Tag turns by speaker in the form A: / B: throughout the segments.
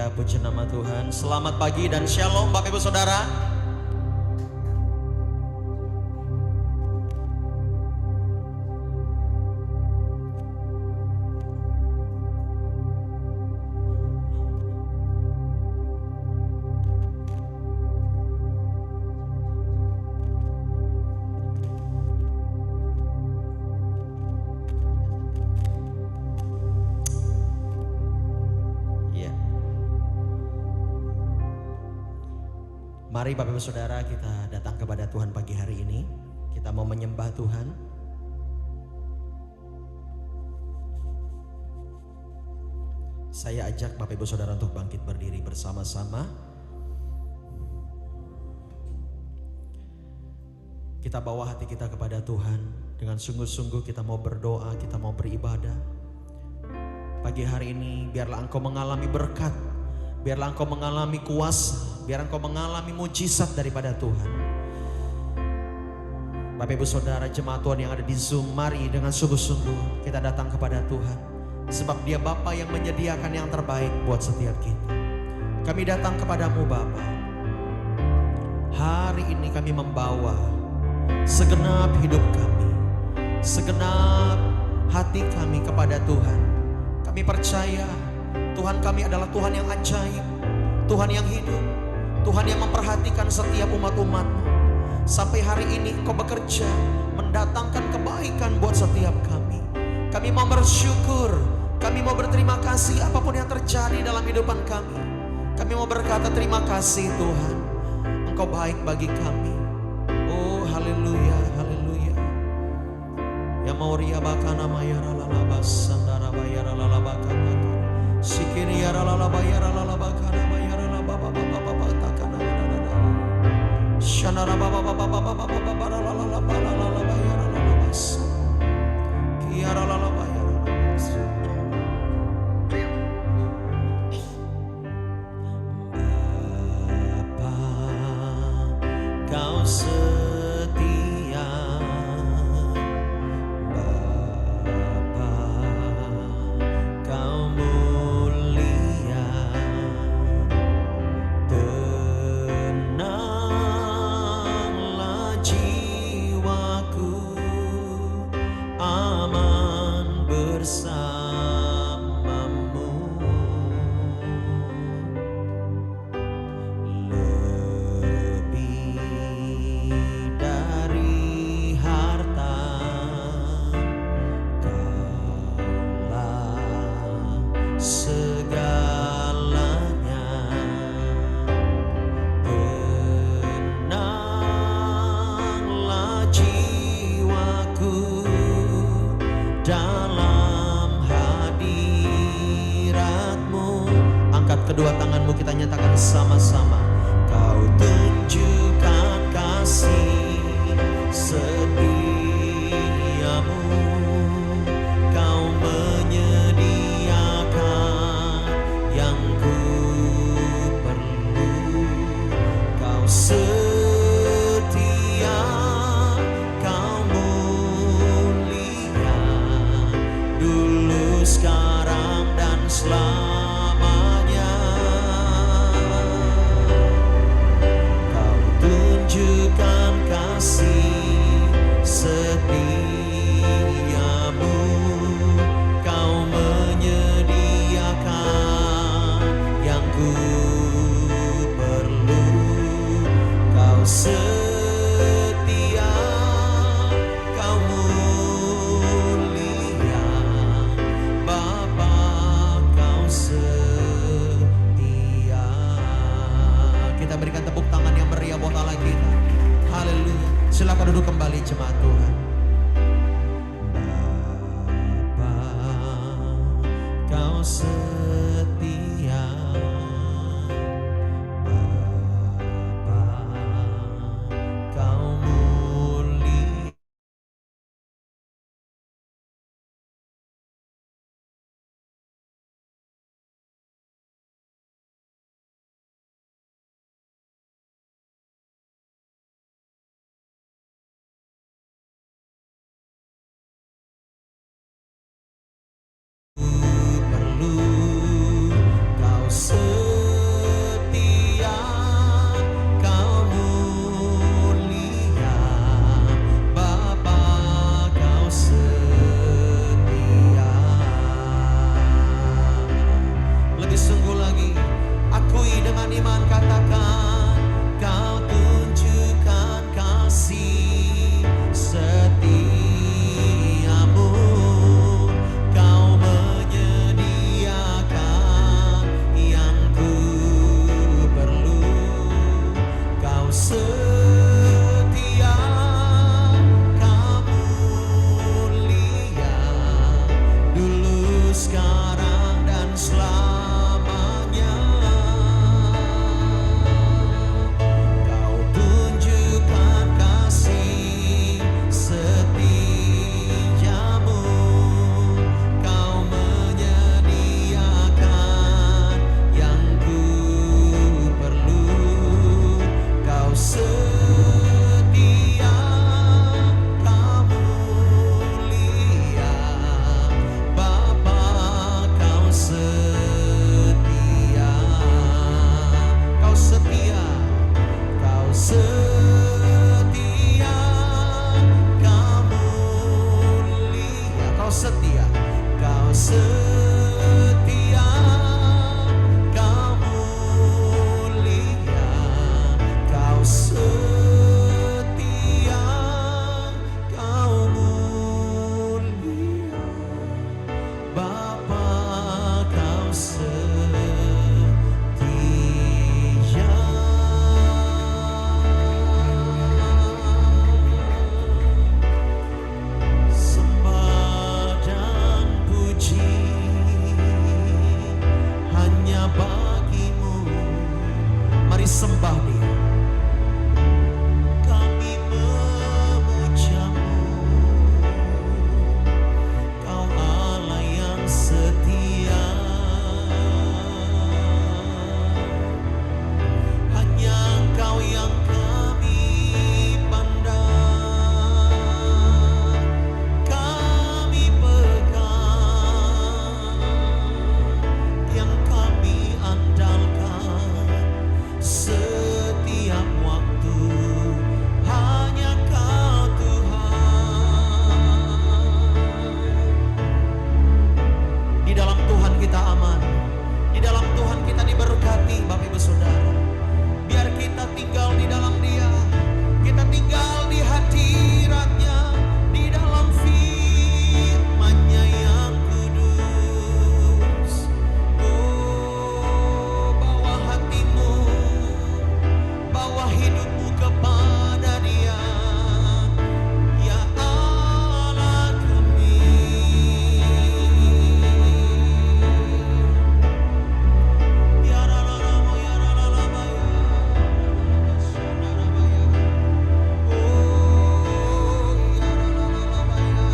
A: Haleluya, puji nama Tuhan. Selamat pagi dan shalom Bapak Ibu Saudara. Mari Bapak Ibu Saudara, kita datang kepada Tuhan pagi hari ini. Kita mau menyembah Tuhan. Saya ajak Bapak Ibu Saudara untuk bangkit berdiri bersama-sama. Kita bawa hati kita kepada Tuhan. Dengan sungguh-sungguh kita mau berdoa, kita mau beribadah. Pagi hari ini biarlah engkau mengalami berkat. Biarlah engkau mengalami kuasa. Biar engkau mengalami mujizat daripada Tuhan. Bapak Ibu Saudara, jemaat Tuhan yang ada di Zoom, mari dengan sungguh-sungguh kita datang kepada Tuhan. Sebab Dia Bapa yang menyediakan yang terbaik buat setiap kita. Kami datang kepadamu Bapa. Hari ini kami membawa segenap hidup kami, segenap hati kami kepada Tuhan. Kami percaya Tuhan kami adalah Tuhan yang ajaib, Tuhan yang hidup, Tuhan yang memperhatikan setiap umat-umat-Mu. Sampai hari ini Engkau bekerja mendatangkan kebaikan buat setiap kami. Kami mau bersyukur, kami mau berterima kasih apapun yang terjadi dalam hidupan kami. Kami mau berkata terima kasih Tuhan, Engkau baik bagi kami. Oh haleluya, haleluya. Ya mauria bakana mayara lalabas sandara bayara lalabakana sikiri yara lalabayara lalabakana mayara lababa baba takana shanara baba baba baba baba lalabayara lalabas kiara lalabayara lalabas. Bapa, Kau setia. Bapa, Kau mulia. Tenanglah jiwaku, aman bersamamu. Lebih dari harta, Kaulah segalanya. Tenanglah jiwaku dalam hadirat-Mu. Angkat kedua tanganmu, kita nyatakan sama-sama. Kau tunjukkan kasih setiamu. Kau menyediakan yang ku perlu. Kau setia, Kau mulia, dulu, sekarang, dan selamanya. Kau tunjukkan kasih setiamu. Kau menyediakan yang ku perlu. Kau setia, Kau mulia, Bapa, Kau setia. Kita berikan tepuk tangan yang meriah buat Allah kita. Haleluya. Silakan duduk kembali jemaat Tuhan. Bapa, Kau setia. setia, kau mulia, kau setia, kau setia, kau mulia, kau setia, kau mulia, Bapa kau setia. Sembah dan puji hanya bagimu. Mari sembah Dia. Kami memujamu, Kau Allah yang setia. Hanya Engkau yang kami pandang, kami pegang, yang kami andalkan setiap waktu. Hanya Kau Tuhan. Di dalam Tuhan kita aman, di dalam Tuhan kita diberkati. Bapak Ibu Saudara, biar kita tinggal di dalam Dia, kita tinggal di hadirat-Nya, di dalam firman-Nya yang kudus. Oh, bawa hatimu, bawa hidupmu kepada Dia, ya Allah kami. Ya Ralalamu, ya Ralalabaya, Saudara-baya. Oh, ya Ralalabaya.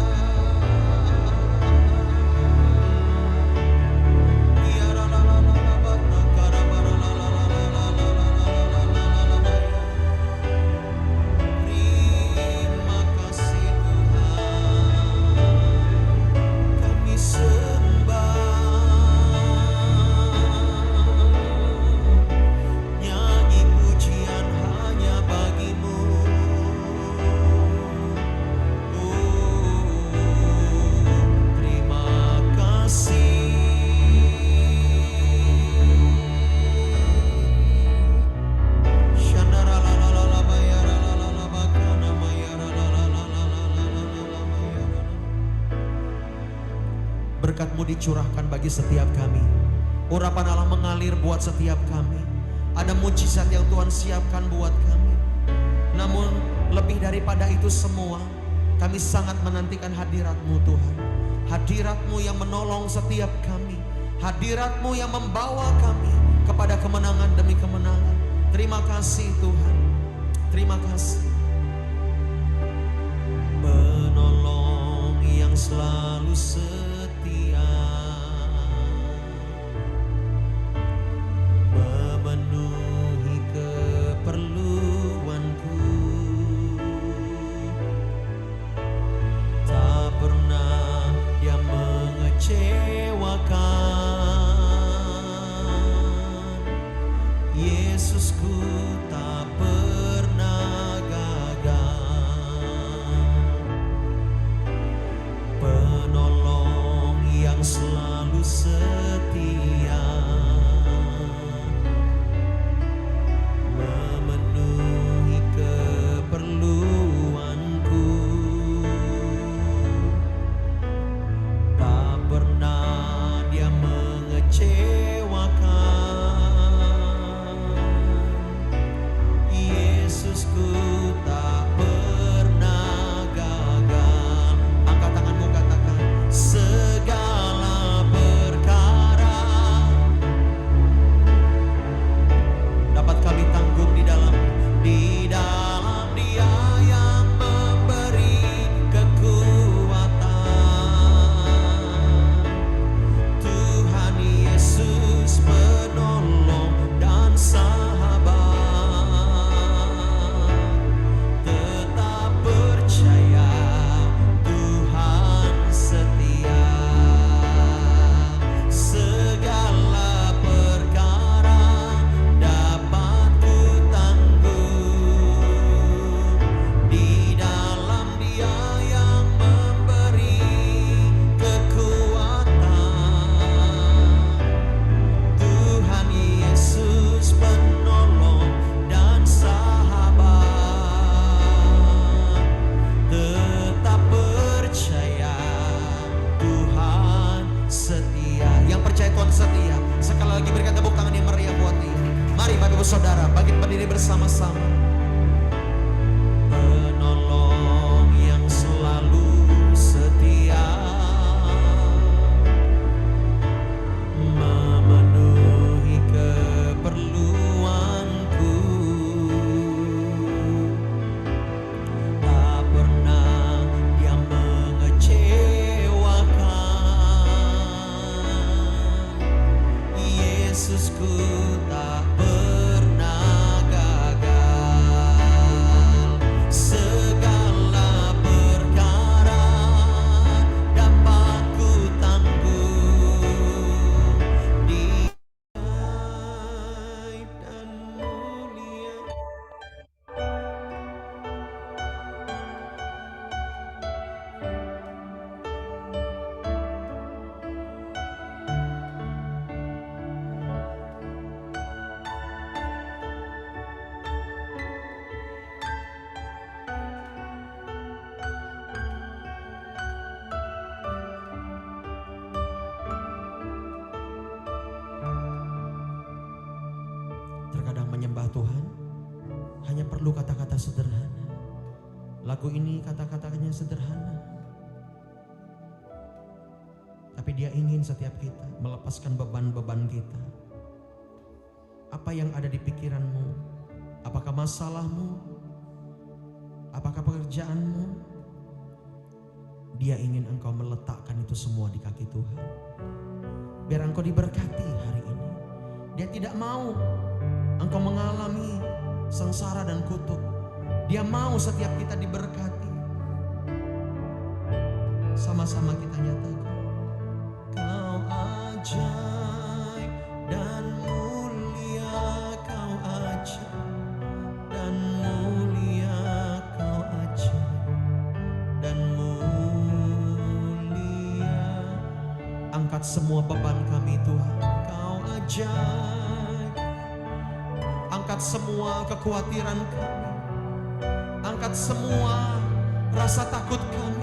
A: Ya Ralalabata, Karabaralalalalalalalalalalalalabaya. Terima kasih Tuhan, kami sembah. Nyanyi pujian hanya bagimu. Oh, terima kasih. Shandaralalalabaya, ralalalabakana, ralalalalalalalalalabaya. Berkat-Mu dicurahkan bagi setiap kami. Urapan Allah mengalir buat setiap kami. Ada mujizat yang Tuhan siapkan buat kami. Namun lebih daripada itu semua, kami sangat menantikan hadirat-Mu Tuhan. Hadirat-Mu yang menolong setiap kami. Hadirat-Mu yang membawa kami kepada kemenangan demi kemenangan. Terima kasih Tuhan. Terima kasih. Menolong yang selalu setia, memenuhi keperluanku, tak pernah Dia mengecewakan. Yesusku tak pernah gagal. Penolong perlu kata-kata sederhana. Lagu ini kata-katanya sederhana. Tapi dia ingin setiap kita melepaskan beban-beban kita. Apa yang ada di pikiranmu? Apakah masalahmu? Apakah pekerjaanmu? Dia ingin engkau meletakkan itu semua di kaki Tuhan. Biar engkau diberkati hari ini. Dia tidak mau engkau mengalami sengsara dan kutuk. Dia mau setiap kita diberkati. Sama-sama kita nyatakan. Kau ajaib dan mulia, kau ajaib dan mulia, kau ajaib dan mulia. Angkat semua beban kami Tuhan, kau ajaib. Angkat semua kekhawatiran kami, angkat semua rasa takut kami.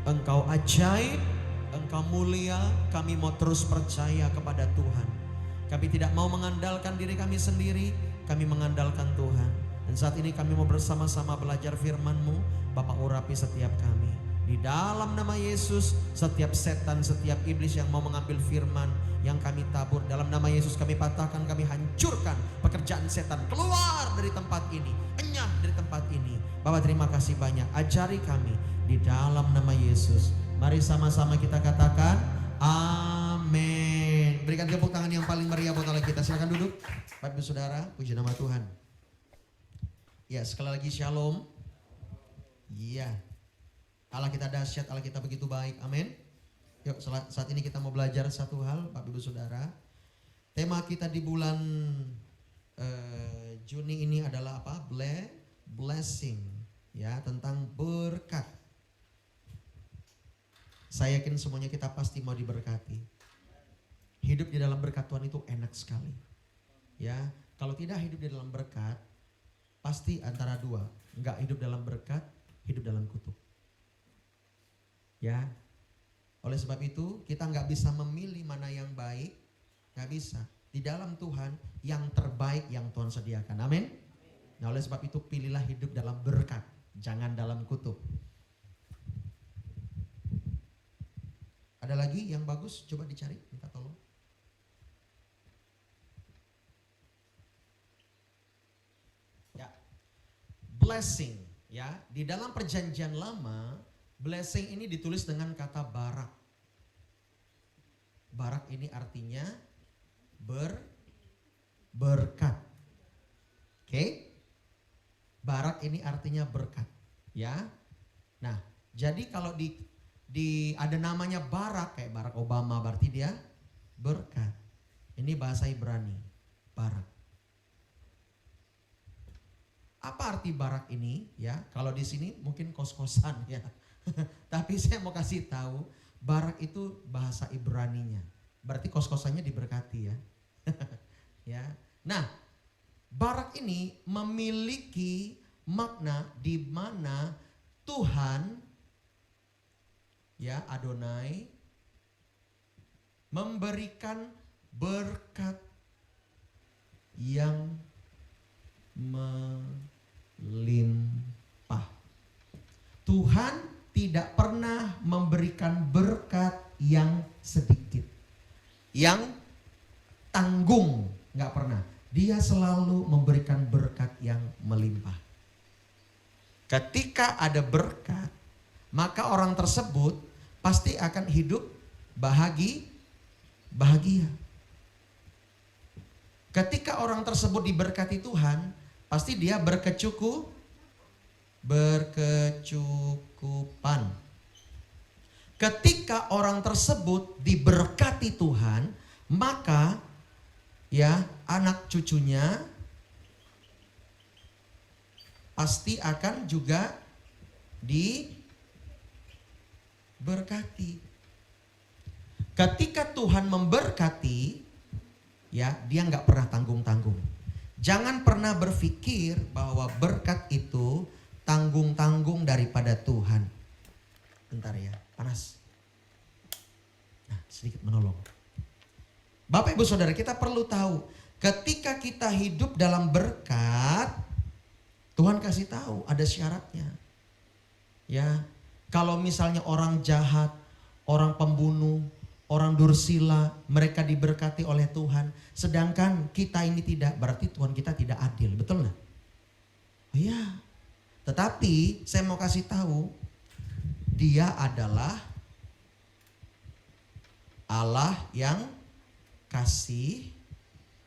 A: Engkau ajaib, Engkau mulia, kami mau terus percaya kepada Tuhan. Kami tidak mau mengandalkan diri kami sendiri, kami mengandalkan Tuhan. Dan saat ini kami mau bersama-sama belajar firman-Mu. Bapak urapi setiap kami. Di dalam nama Yesus, setiap setan, setiap iblis yang mau mengambil firman yang kami tabur, dalam nama Yesus kami patahkan, kami hancurkan pekerjaan setan. Keluar dari tempat ini, enyah dari tempat ini. Bapak terima kasih banyak, ajari kami di dalam nama Yesus. Mari sama-sama kita katakan amin. Berikan tepuk tangan yang paling meriah buat Allah kita. Silakan duduk Bapak Ibu Saudara, puji nama Tuhan. Ya, sekali lagi shalom. Iya, Allah kita dahsyat, Allah kita begitu baik, amin. Yuk saat ini kita mau belajar satu hal Bapak Ibu Saudara. Tema kita di bulan Juni ini adalah apa? Blessing, ya, tentang berkat. Saya yakin semuanya kita pasti mau diberkati. Hidup di dalam berkat Tuhan itu enak sekali. Ya, kalau tidak hidup di dalam berkat, pasti antara dua. Enggak hidup dalam berkat, hidup dalam kutuk. Ya, oleh sebab itu kita nggak bisa memilih mana yang baik, nggak bisa. Di dalam Tuhan yang terbaik yang Tuhan sediakan, amin. Nah oleh sebab itu pilihlah hidup dalam berkat, jangan dalam kutuk. Ada lagi yang bagus, coba dicari, minta tolong. blessing, ya. Di dalam perjanjian lama, blessing ini ditulis dengan kata barak. Barak ini artinya berkat. Oke? Barak ini artinya berkat, ya. Nah, jadi kalau di ada namanya Barak, kayak Barack Obama, berarti dia berkat. Ini bahasa Ibrani, Barak. Apa arti Barak ini? Ya, kalau di sini mungkin kos-kosan ya. Tapi saya mau kasih tahu, Barak itu bahasa Ibraninya. Berarti kos-kosannya diberkati ya. Ya. Nah, Barak ini memiliki makna di mana Tuhan, ya, Adonai memberikan berkat yang melimpah. Tuhan tidak pernah memberikan berkat yang sedikit, yang tanggung, nggak pernah. Dia selalu memberikan berkat yang melimpah. Ketika ada berkat, maka orang tersebut pasti akan hidup bahagia. Ketika orang tersebut diberkati Tuhan, pasti dia berkecukupan. Ketika orang tersebut diberkati Tuhan, maka ya anak cucunya pasti akan juga diberkati. Ketika Tuhan memberkati, ya, dia nggak pernah tanggung-tanggung. Jangan pernah berpikir bahwa berkat itu tanggung-tanggung daripada Tuhan. Bentar ya, panas. Nah, sedikit menolong. Bapak Ibu Saudara, kita perlu tahu, ketika kita hidup dalam berkat, Tuhan kasih tahu ada syaratnya. Ya, kalau misalnya orang jahat, orang pembunuh, orang dursila, mereka diberkati oleh Tuhan. Sedangkan kita ini tidak, berarti Tuhan kita tidak adil. Betul nggak? Oh iya. Tetapi saya mau kasih tahu, Dia adalah Allah yang kasih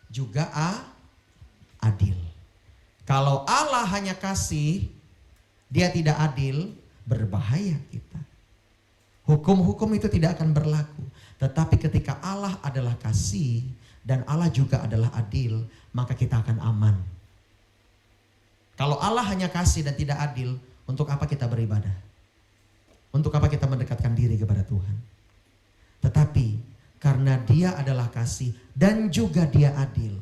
A: juga adil. Kalau Allah hanya kasih, Dia tidak adil, berbahaya kita. Hukum-hukum itu tidak akan berlaku. Tetapi ketika Allah adalah kasih dan Allah juga adalah adil, maka kita akan aman. Kalau Allah hanya kasih dan tidak adil, untuk apa kita beribadah? Untuk apa kita mendekatkan diri kepada Tuhan? Tetapi karena Dia adalah kasih dan juga Dia adil,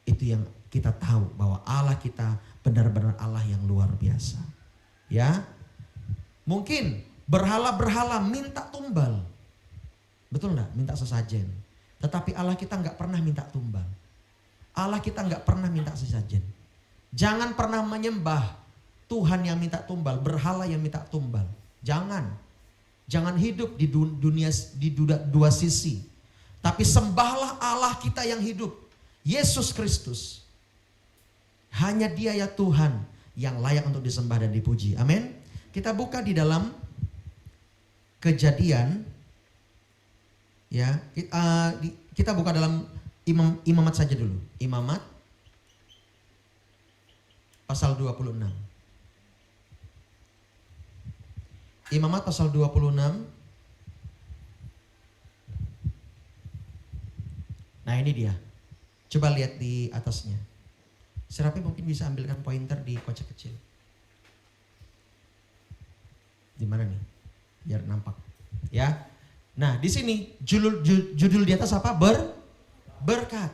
A: itu yang kita tahu bahwa Allah kita benar-benar Allah yang luar biasa. Ya, mungkin berhala-berhala minta tumbal, betul enggak? Minta sesajen. Tetapi Allah kita enggak pernah minta tumbal. Allah kita enggak pernah minta sesajen. Jangan pernah menyembah Tuhan yang minta tumbal, berhala yang minta tumbal. Jangan hidup di dunia di dua sisi. Tapi sembahlah Allah kita yang hidup, Yesus Kristus. Hanya Dia ya Tuhan yang layak untuk disembah dan dipuji. Amin. Kita buka di dalam Kejadian, ya, kita buka dalam Imamat saja dulu. Imamat pasal 26. Imamat pasal 26. Nah ini dia. Coba lihat di atasnya. Serapi mungkin bisa ambilkan pointer di kotak kecil. Di mana nih? Biar nampak. Ya. Nah, di sini judul di atas apa? Berkat.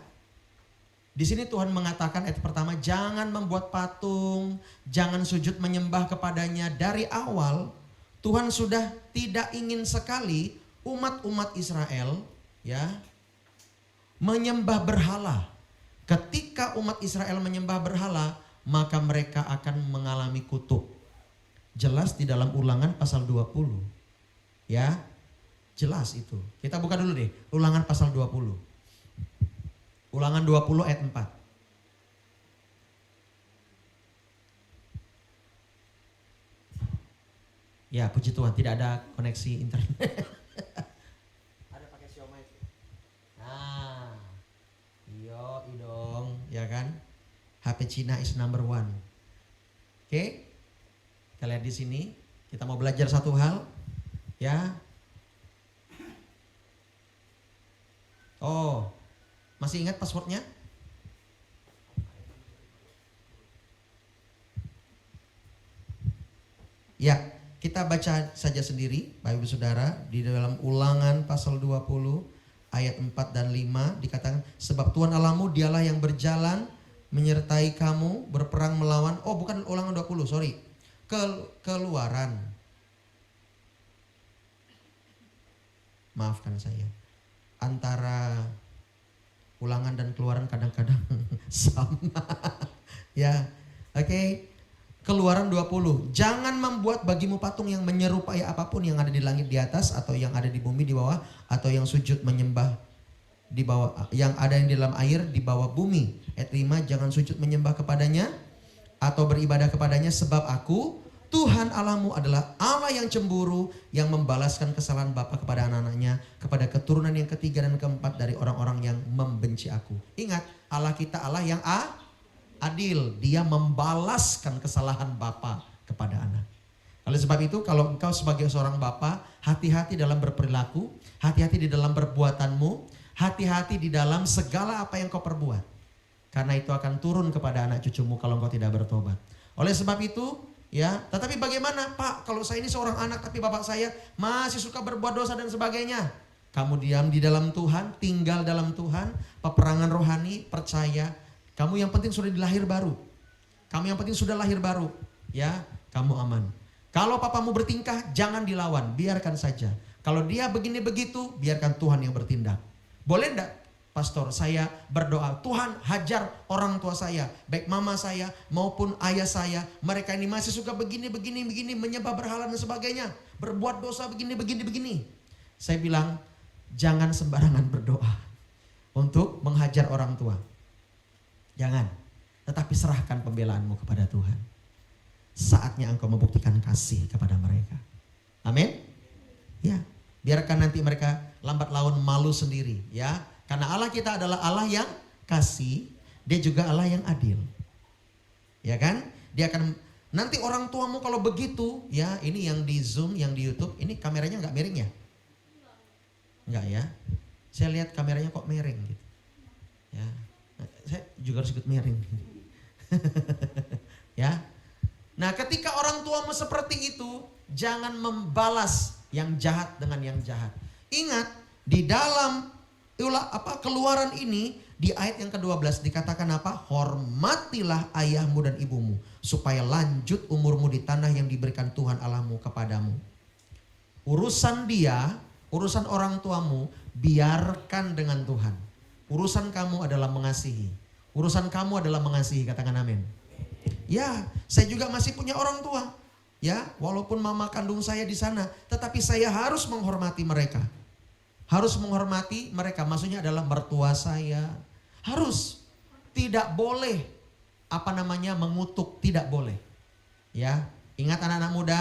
A: Di sini Tuhan mengatakan ayat pertama, jangan membuat patung, jangan sujud menyembah kepadanya. Dari awal Tuhan sudah tidak ingin sekali umat-umat Israel, ya, menyembah berhala. Ketika umat Israel menyembah berhala, maka mereka akan mengalami kutuk. Jelas di dalam Ulangan pasal 20. Ya, jelas itu. Kita buka dulu deh, Ulangan pasal 20. Ulangan 20 ayat 4. Ya, puji Tuhan, tidak ada koneksi internet. Ada pakai Xiaomi. Nah, iyo dong, ya kan? HP Cina is number one. Oke, kita lihat di sini. Kita mau belajar satu hal, ya. Oh, masih ingat passwordnya? Ya, kita baca saja sendiri, Bapak Ibu Saudara, di dalam Ulangan pasal 20 ayat 4 dan 5 dikatakan, sebab Tuhan Allahmu dialah yang berjalan menyertai kamu berperang melawan, oh bukan Ulangan 20, sorry. Keluaran. Maafkan saya. Antara Ulangan dan Keluaran kadang-kadang sama. Ya, oke. Keluaran 20. Jangan membuat bagimu patung yang menyerupai apapun yang ada di langit di atas, atau yang ada di bumi di bawah, atau yang sujud menyembah di bawah, yang ada yang di dalam air di bawah bumi. Ayat 5, jangan sujud menyembah kepadanya atau beribadah kepadanya, sebab aku Tuhan Allahmu adalah Allah yang cemburu, yang membalaskan kesalahan bapa kepada anak-anaknya, kepada keturunan yang ketiga dan keempat dari orang-orang yang membenci aku. Ingat, Allah kita Allah yang adil, dia membalaskan kesalahan bapa kepada anak. Oleh sebab itu, kalau engkau sebagai seorang bapa, hati-hati dalam berperilaku, hati-hati di dalam perbuatanmu, hati-hati di dalam segala apa yang kau perbuat. Karena itu akan turun kepada anak cucumu kalau engkau tidak bertobat. Oleh sebab itu, ya, tetapi bagaimana Pak, kalau saya ini seorang anak tapi bapak saya masih suka berbuat dosa dan sebagainya. Kamu diam di dalam Tuhan, tinggal dalam Tuhan, peperangan rohani, percaya. Kamu yang penting sudah dilahir baru. Kamu yang penting sudah lahir baru. Ya, kamu aman. Kalau papamu bertingkah, jangan dilawan. Biarkan saja. Kalau dia begini begitu, biarkan Tuhan yang bertindak. Boleh enggak, Pastor, saya berdoa, Tuhan hajar orang tua saya, baik mama saya maupun ayah saya. Mereka ini masih suka begini, menyembah berhala dan sebagainya. Berbuat dosa begini. Saya bilang, jangan sembarangan berdoa untuk menghajar orang tua. Jangan, tetapi serahkan pembelaanmu kepada Tuhan. Saatnya engkau membuktikan kasih kepada mereka. Amin. Ya, biarkan nanti mereka lambat laun malu sendiri, ya. Karena Allah kita adalah Allah yang kasih, dia juga Allah yang adil. Ya kan? Dia akan, nanti orang tuamu kalau begitu, ya, ini yang di Zoom, yang di YouTube, ini kameranya enggak miring ya? Enggak ya? Saya lihat kameranya kok miring gitu. Ya. Saya juga harus ikut miring. Ya. Nah, ketika orang tuamu seperti itu, jangan membalas yang jahat dengan yang jahat. Ingat, di dalam Keluaran ini, di ayat yang ke-12 dikatakan apa? Hormatilah ayahmu dan ibumu, supaya lanjut umurmu di tanah yang diberikan Tuhan Allahmu kepadamu. Urusan dia, urusan orang tuamu, biarkan dengan Tuhan. Urusan kamu adalah mengasihi. Urusan kamu adalah mengasihi, katakan amin. Ya, saya juga masih punya orang tua. Ya, walaupun mama kandung saya di sana, tetapi saya harus menghormati mereka. Harus menghormati mereka, maksudnya adalah mertua saya. Harus, tidak boleh mengutuk, tidak boleh. Ya, ingat anak-anak muda,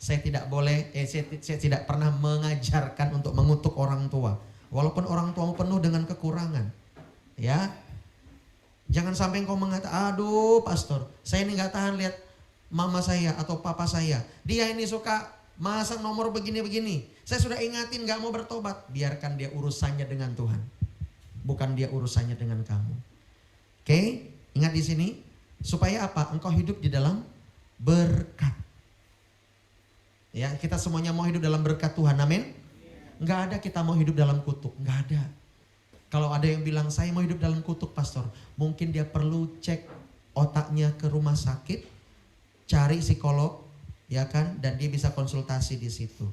A: saya tidak boleh, saya tidak pernah mengajarkan untuk mengutuk orang tua. Walaupun orang tuamu penuh dengan kekurangan. Ya, jangan sampai engkau mengatakan, aduh pastor, saya ini gak tahan lihat mama saya atau papa saya. Dia ini suka masang nomor begini-begini. Saya sudah ingatin gak mau bertobat. Biarkan dia urusannya dengan Tuhan, bukan dia urusannya dengan kamu. Oke, ingat di sini. Supaya apa? Engkau hidup di dalam berkat. Ya, kita semuanya mau hidup dalam berkat Tuhan, amin. Nggak ada kita mau hidup dalam kutuk, nggak ada. Kalau ada yang bilang saya mau hidup dalam kutuk pastor, mungkin dia perlu cek otaknya ke rumah sakit, cari psikolog, ya kan, dan dia bisa konsultasi di situ.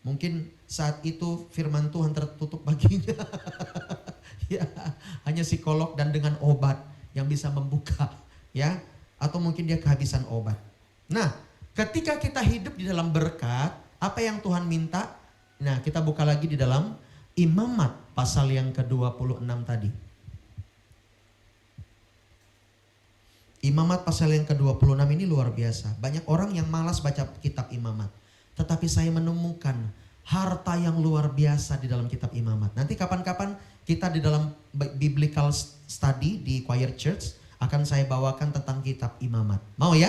A: Mungkin saat itu firman Tuhan tertutup baginya. Ya, hanya psikolog dan dengan obat yang bisa membuka, ya. Atau mungkin dia kehabisan obat. Nah, ketika kita hidup di dalam berkat, apa yang Tuhan minta? Nah, kita buka lagi di dalam Imamat pasal yang ke-26 tadi. Imamat pasal yang ke-26 ini luar biasa. Banyak orang yang malas baca kitab Imamat. Tetapi saya menemukan harta yang luar biasa di dalam kitab Imamat. Nanti kapan-kapan kita di dalam biblical study di Choir Church akan saya bawakan tentang kitab Imamat. Mau ya?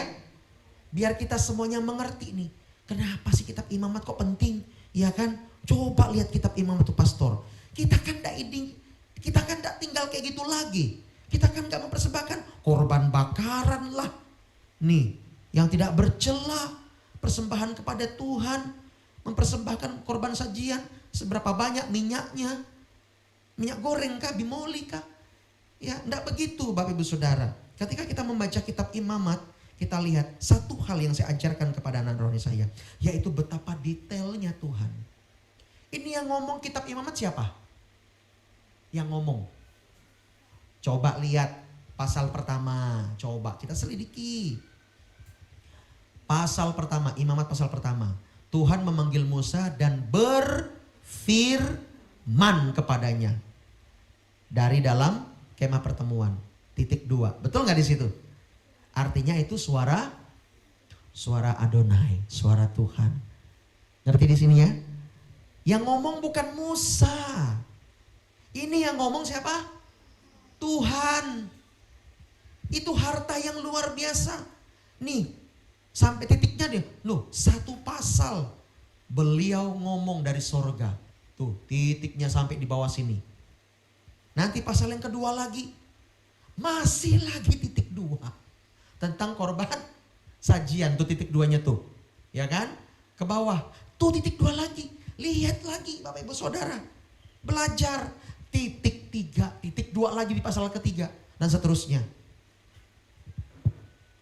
A: Biar kita semuanya mengerti nih. Kenapa sih kitab Imamat kok penting? Ya kan? Coba lihat kitab Imamat itu pastor. Kita kan tidak tinggal kayak gitu lagi. Kita kan gak mempersembahkan korban bakaran lah. Nih, yang tidak bercela, persembahan kepada Tuhan. Mempersembahkan korban sajian, seberapa banyak minyaknya. Minyak goreng kah, bimoli kah? Ya, enggak begitu Bapak Ibu Saudara. Ketika kita membaca kitab Imamat, kita lihat satu hal yang saya ajarkan kepada anak rohani saya, yaitu betapa detailnya Tuhan. Ini yang ngomong kitab Imamat siapa? Yang ngomong. Coba lihat pasal pertama, coba kita selidiki. Pasal pertama, Imamat pasal pertama. Tuhan memanggil Musa dan berfirman kepadanya dari dalam kemah pertemuan. Titik 2. Betul nggak di situ? Artinya itu suara Adonai, suara Tuhan. Ngerti di sini ya? Yang ngomong bukan Musa. Ini yang ngomong siapa? Tuhan. Itu harta yang luar biasa. Nih. Sampai titiknya dia, loh satu pasal beliau ngomong dari sorga. Tuh titiknya sampai di bawah sini. Nanti pasal yang kedua lagi, masih lagi titik 2. Tentang korban sajian, tuh titik 2-nya tuh. Ya kan? Ke bawah, tuh titik 2 lagi. Lihat lagi Bapak Ibu Saudara. Belajar titik 3, titik 2 lagi di pasal ketiga. Dan seterusnya.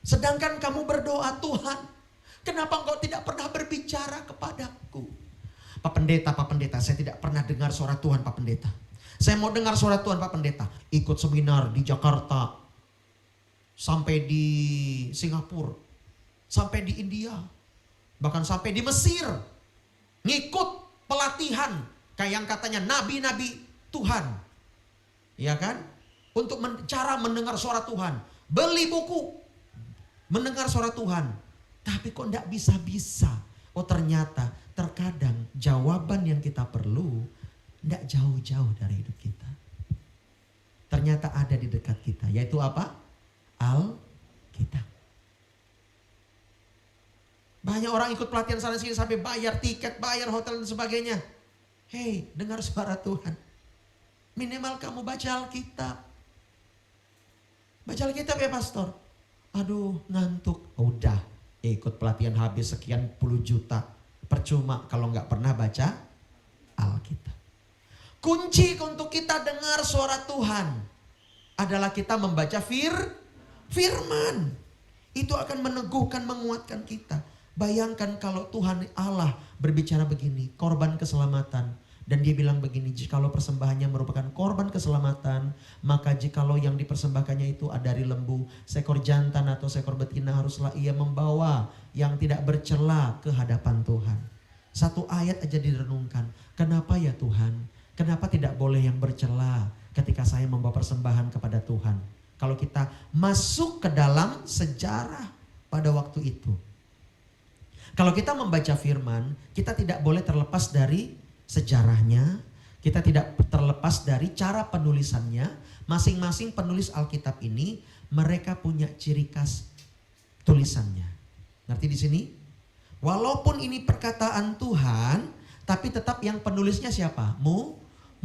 A: Sedangkan kamu berdoa, Tuhan, kenapa engkau tidak pernah berbicara kepadaku? Pak Pendeta, saya tidak pernah dengar suara Tuhan, Pak Pendeta. Saya mau dengar suara Tuhan, Pak Pendeta. Ikut seminar di Jakarta, sampai di Singapura, sampai di India, bahkan sampai di Mesir. Ngikut pelatihan, kayak yang katanya nabi-nabi Tuhan. Ya kan? Untuk cara mendengar suara Tuhan. Beli buku. Mendengar suara Tuhan. Tapi kok enggak bisa-bisa. Oh ternyata terkadang jawaban yang kita perlu enggak jauh-jauh dari hidup kita. Ternyata ada di dekat kita. Yaitu apa? Alkitab. Banyak orang ikut pelatihan sana sini sampai bayar tiket, bayar hotel dan sebagainya. Hei, dengar suara Tuhan. Minimal kamu baca Alkitab. Baca Alkitab ya pastor. Aduh ngantuk. Udah ikut pelatihan habis sekian puluh juta. Percuma kalau nggak pernah baca Alkitab. Kunci untuk kita dengar suara Tuhan adalah kita membaca firman. Itu akan meneguhkan, menguatkan kita. Bayangkan kalau Tuhan Allah berbicara begini, korban keselamatan. Dan dia bilang begini, jikalau persembahannya merupakan korban keselamatan, maka jikalau yang dipersembahkannya itu ada dari lembu, seekor jantan atau seekor betina, haruslah ia membawa yang tidak bercela ke hadapan Tuhan. Satu ayat aja direnungkan. Kenapa ya Tuhan? Kenapa tidak boleh yang bercela ketika saya membawa persembahan kepada Tuhan? Kalau kita masuk ke dalam sejarah pada waktu itu. Kalau kita membaca firman, kita tidak boleh terlepas dari sejarahnya, kita tidak terlepas dari cara penulisannya. Masing-masing penulis Alkitab ini mereka punya ciri khas tulisannya. Ngerti di sini? Walaupun ini perkataan Tuhan, tapi tetap yang penulisnya siapa?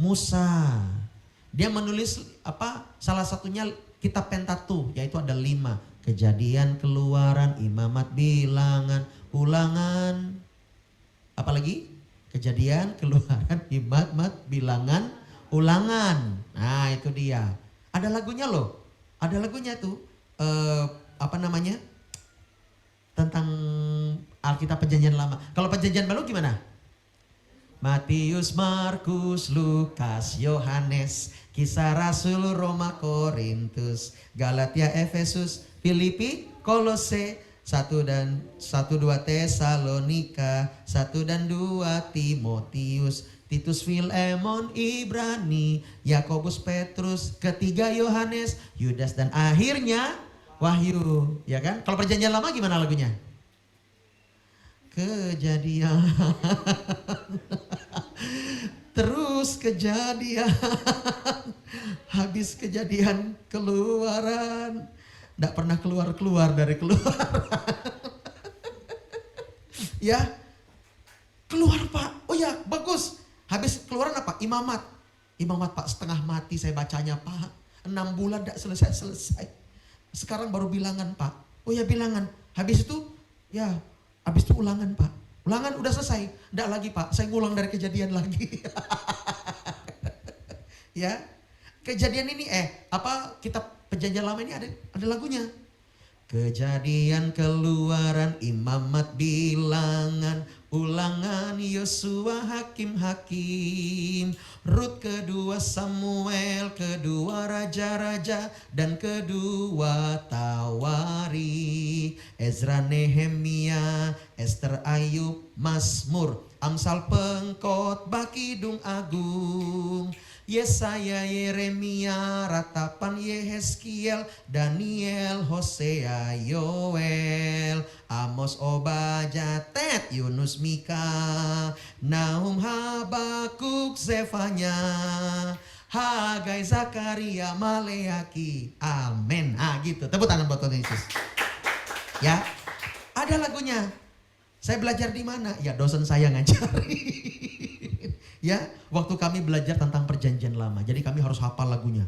A: Musa. Dia menulis apa? Salah satunya kitab Pentateuch, yaitu ada 5. Kejadian, Keluaran, Imamat, Bilangan, Ulangan. Apalagi? Kejadian, Keluaran, Imamat, Bilangan, Ulangan. Nah itu dia. Ada lagunya loh. Ada lagunya tuh. Apa namanya? Tentang Alkitab Perjanjian Lama. Kalau Perjanjian Baru gimana? Matius, Markus, Lukas, Yohanes, Kisah Rasul, Roma, Korintus, Galatia, Efesus, Filipi, Kolose, 1 dan 1-2 Tesalonika, 1 dan 2 Timotius, Titus, Filemon, Ibrani, Yakobus, Petrus, ketiga Yohanes, Yudas dan akhirnya Wahyu, ya kan? Kalau Perjanjian Lama gimana lagunya? Kejadian. Terus Kejadian. Habis Kejadian Keluaran. Nggak pernah keluar dari keluaran. Ya, keluar Pak. Oh ya, bagus. Habis Keluaran apa? Imamat. Imamat Pak, setengah mati saya bacanya Pak. 6 bulan gak selesai. Sekarang baru Bilangan Pak. Oh ya Bilangan. Habis itu, ya habis itu Ulangan Pak. Ulangan udah selesai. Nggak lagi Pak, saya ngulang dari Kejadian lagi. Ya, Kejadian ini kitab Perjanjian Lama ini ada lagunya. Kejadian, Keluaran, Imamat, Bilangan, Ulangan, Yosua, Hakim, Rut, kedua Samuel, kedua Raja-Raja, dan kedua Tawari, Ezra, Nehemia, Ester, Ayub, Mazmur, Amsal, Pengkhotbah, Kidung Agung, Yesaya, Yeremia, Ratapan, Yehezkiel, Daniel, Hosea, Yoel, Amos, Obadya, Tet, Yunus, Mika, Nahum, Habakuk, Zefanya, Hagai, Zakaria, Maleaki. Amin. Gitu. Tepuk tangan buat Tuhan Yesus. Ya, ada lagunya. Saya belajar di mana? Ya, dosen saya ngajarin. Ya, waktu kami belajar tentang Perjanjian Lama. Jadi kami harus hafal lagunya.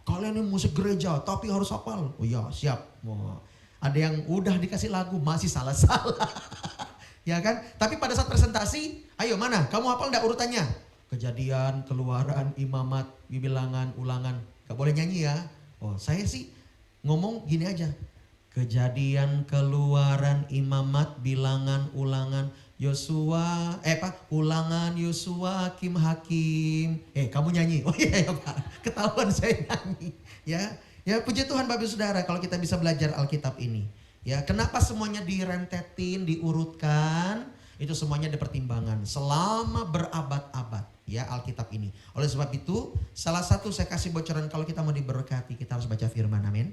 A: Kalian ini musik gereja, tapi harus hafal. Oh iya, siap. Wah. Ada yang udah dikasih lagu, masih salah-salah. Ya kan? Tapi pada saat presentasi, ayo mana? Kamu hafal enggak urutannya? Kejadian, Keluaran, Imamat, Bilangan, Ulangan. Gak boleh nyanyi ya. Oh, saya sih ngomong gini aja. Kejadian, Keluaran, Imamat, Bilangan, Ulangan, Yosua, Ulangan, Yosua, Hakim. Kamu nyanyi. Oh iya ya Pak, ketahuan saya nyanyi. Ya puji Tuhan Bapak Saudara kalau kita bisa belajar Alkitab ini. Ya, kenapa semuanya direntetin, diurutkan? Itu semuanya dipertimbangkan selama berabad-abad ya Alkitab ini. Oleh sebab itu, salah satu saya kasih bocoran kalau kita mau diberkati, kita harus baca firman. Amin.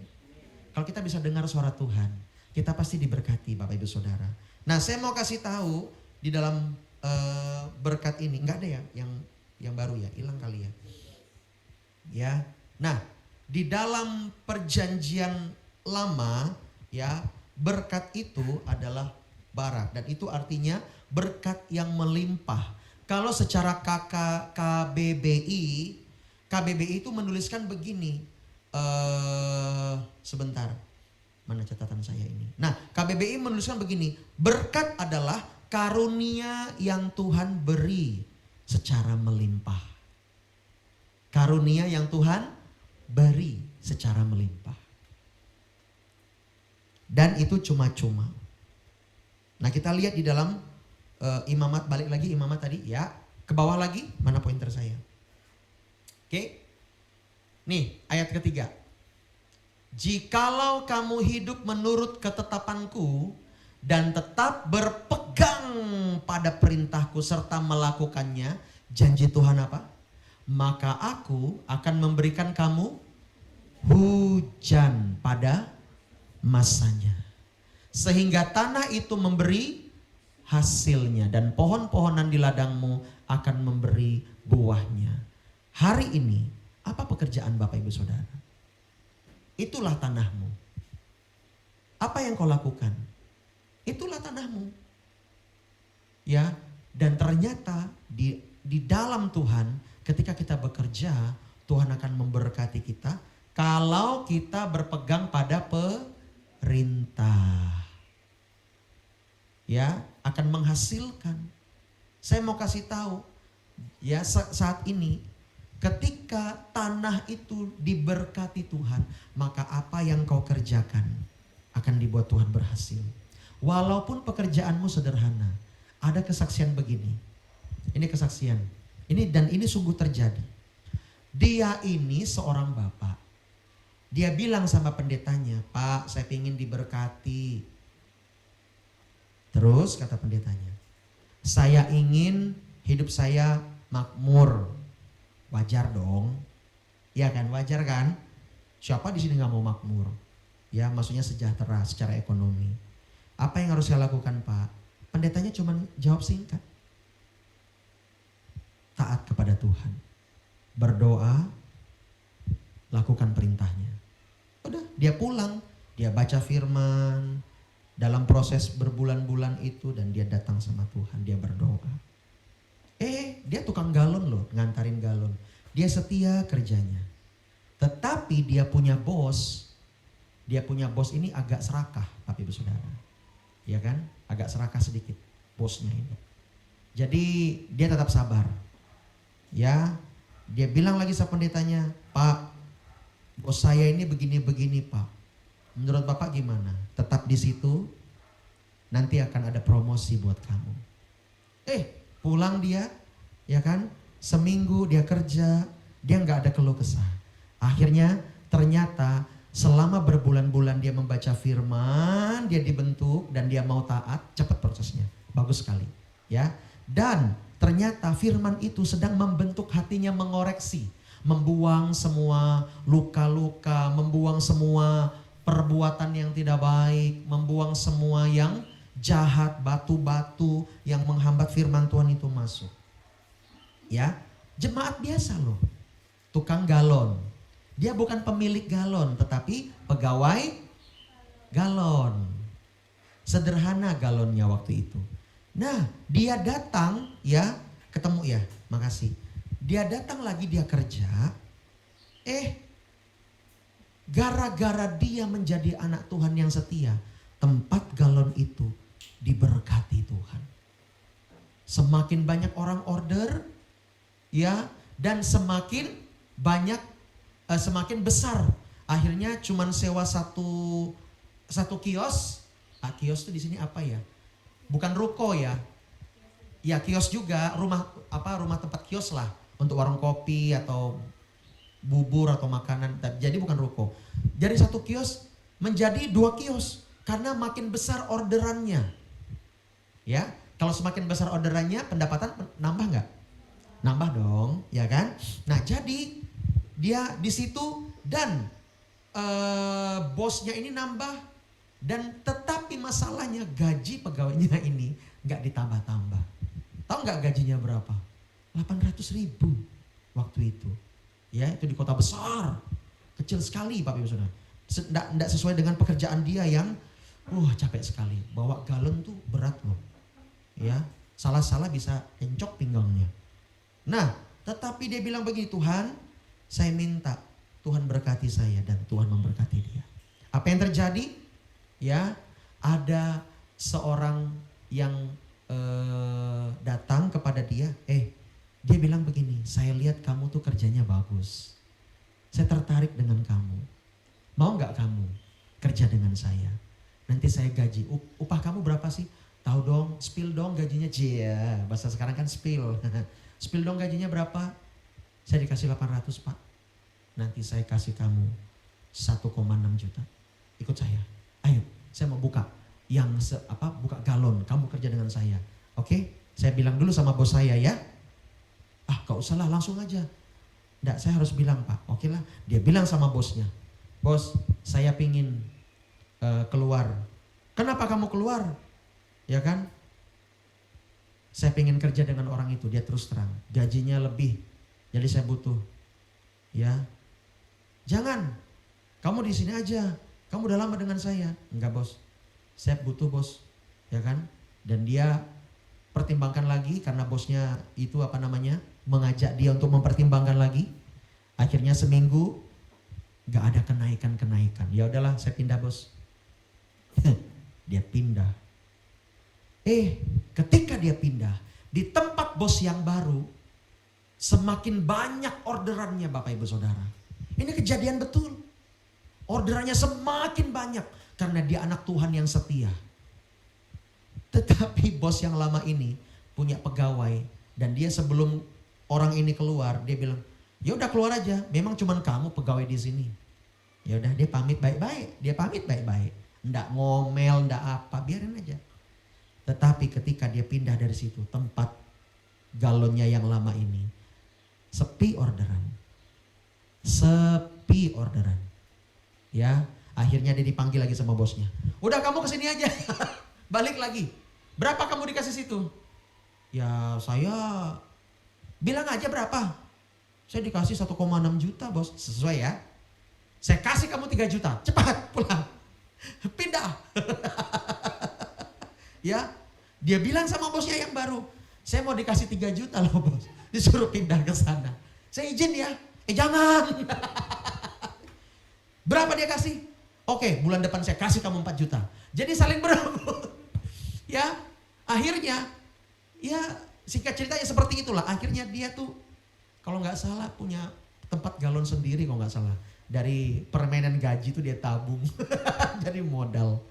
A: Kalau kita bisa dengar suara Tuhan, kita pasti diberkati Bapak Ibu Saudara. Nah, saya mau kasih tahu di dalam berkat ini, enggak ada ya yang baru ya, hilang kali ya. Ya. Nah, di dalam Perjanjian Lama ya, berkat itu adalah barak dan itu artinya berkat yang melimpah. Kalau secara KBBI itu menuliskan begini. Sebentar. Mana catatan saya ini? Nah, KBBI menuliskan begini, berkat adalah karunia yang Tuhan beri secara melimpah. Karunia yang Tuhan beri secara melimpah. Dan itu cuma-cuma. Nah, kita lihat di dalam Imamat, balik lagi Imamat tadi ya. Ke bawah lagi, mana pointer saya? Oke. Nih, ayat ketiga. Jikalau kamu hidup menurut ketetapanku dan tetap berpegang pada perintahku serta melakukannya, janji Tuhan apa? Maka aku akan memberikan kamu hujan pada masanya. Sehingga tanah itu memberi hasilnya dan pohon-pohonan di ladangmu akan memberi buahnya. Hari ini, apa pekerjaan Bapak Ibu Saudara? Itulah tanahmu. Apa yang kau lakukan? Itulah tanahmu. Ya, dan ternyata di dalam Tuhan ketika kita bekerja, Tuhan akan memberkati kita kalau kita berpegang pada perintah. Ya, akan menghasilkan. Saya mau kasih tahu ya saat ini ketika tanah itu diberkati Tuhan, maka apa yang kau kerjakan akan dibuat Tuhan berhasil. Walaupun pekerjaanmu sederhana, ada kesaksian begini. Ini kesaksian. Ini sungguh terjadi. Dia ini seorang bapak. Dia bilang sama pendetanya, "Pak, saya ingin diberkati." Terus kata pendetanya, "Saya ingin hidup saya makmur." Wajar dong. Ya kan, wajar kan? Siapa di sini gak mau makmur? Ya, maksudnya sejahtera secara ekonomi. Apa yang harus saya lakukan, Pak? Pendetanya cuma jawab singkat. Taat kepada Tuhan. Berdoa, lakukan perintahnya. Udah, dia pulang, dia baca firman. Dalam proses berbulan-bulan itu dan dia datang sama Tuhan, dia berdoa. Dia tukang galon loh, ngantarin galon. Dia setia kerjanya. Tetapi dia punya bos ini agak serakah, Bapak Ibu Saudara. Ya kan? Agak serakah sedikit bosnya ini. Jadi dia tetap sabar. Ya, dia bilang lagi sama pendetanya, "Pak, bos saya ini begini-begini, Pak. Menurut Bapak gimana? Tetap di situ, nanti akan ada promosi buat kamu." Pulang dia, ya kan? Seminggu dia kerja, dia nggak ada keluh kesah. Akhirnya ternyata selama berbulan-bulan dia membaca firman, dia dibentuk dan dia mau taat, cepat prosesnya. Bagus sekali, ya. Dan ternyata firman itu sedang membentuk hatinya, mengoreksi, membuang semua luka-luka, membuang semua perbuatan yang tidak baik, membuang semua yang jahat, batu-batu yang menghambat firman Tuhan itu masuk. Ya, jemaat biasa loh, tukang galon. Dia bukan pemilik galon, tetapi pegawai galon. Sederhana galonnya waktu itu. Nah, dia datang ya, ketemu ya, makasih. Dia datang lagi, dia kerja. Gara-gara dia menjadi anak Tuhan yang setia, tempat galon itu diberkati Tuhan. Semakin banyak orang order, ya, dan semakin banyak, semakin besar. Akhirnya cuman sewa satu kios. Kios itu di sini apa ya? Bukan ruko ya. Ya kios juga, rumah tempat kios lah, untuk warung kopi atau bubur atau makanan. Jadi bukan ruko. Jadi satu kios menjadi 2 kios karena makin besar orderannya. Ya, kalau semakin besar orderannya, pendapatan nambah nggak? Nambah dong, ya kan? Nah, jadi dia di situ dan bosnya ini nambah, dan tetapi masalahnya gaji pegawainya ini nggak ditambah-tambah. Tahu nggak gajinya berapa? 800.000 waktu itu. Ya, itu di kota besar. Kecil sekali Bapak Ibu Saudara. Nggak sesuai dengan pekerjaan dia yang capek sekali. Bawa galon tuh berat loh. Ya, salah-salah bisa encok pinggangnya. Nah, tetapi dia bilang begini, "Tuhan, saya minta Tuhan berkati saya," dan Tuhan memberkati dia. Apa yang terjadi? Ya, ada seorang yang datang kepada dia. Dia bilang begini, "Saya lihat kamu tuh kerjanya bagus. Saya tertarik dengan kamu. Mau nggak kamu kerja dengan saya? Nanti saya gaji. Upah kamu berapa sih? Tahu dong, spill dong gajinya." Bahasa sekarang kan spill. Spill dong gajinya berapa? "Saya dikasih 800 Pak. Nanti saya kasih kamu 1,6 juta. Ikut saya. Ayo, saya mau buka buka galon. Kamu kerja dengan saya. Oke? Saya bilang dulu sama bos saya ya." "Gak usah lah, langsung aja." "Nggak, saya harus bilang Pak." "Oke lah." Dia bilang sama bosnya, "Bos, saya pingin keluar." "Kenapa kamu keluar?" Ya kan? "Saya pingin kerja dengan orang itu." Dia terus terang, "Gajinya lebih, jadi saya butuh." Ya, "Jangan, kamu di sini aja. Kamu udah lama dengan saya." "Enggak bos, saya butuh bos." Ya kan? Dan dia pertimbangkan lagi karena bosnya itu mengajak dia untuk mempertimbangkan lagi. Akhirnya seminggu gak ada kenaikan. "Ya udahlah, saya pindah bos." Dia pindah. Ketika dia pindah di tempat bos yang baru, semakin banyak orderannya Bapak Ibu Saudara. Ini kejadian betul. Orderannya semakin banyak karena dia anak Tuhan yang setia. Tetapi bos yang lama ini punya pegawai, dan dia sebelum orang ini keluar, dia bilang, "Ya udah keluar aja, memang cuman kamu pegawai di sini." Ya udah, dia pamit baik-baik. Nggak ngomel, nggak apa, biarin aja. Tetapi ketika dia pindah dari situ, tempat galonnya yang lama ini, sepi orderan. Ya, akhirnya dia dipanggil lagi sama bosnya. "Udah kamu kesini aja." Balik lagi. Berapa kamu dikasih situ? Ya saya bilang aja berapa. Saya dikasih 1,6 juta bos. Sesuai ya. Saya kasih kamu 3 juta. Cepat pulang. Pindah. Ya. Dia bilang sama bosnya yang baru. Saya mau dikasih 3 juta loh bos. Disuruh pindah ke sana. Saya izin ya. Jangan. Berapa dia kasih? Oke, bulan depan saya kasih kamu 4 juta. Jadi saling berebut. Ya. Akhirnya. Ya singkat ceritanya seperti itulah. Akhirnya dia tuh kalau nggak salah punya tempat galon sendiri kalau nggak salah. Dari permainan gaji itu dia tabung. Jadi modal.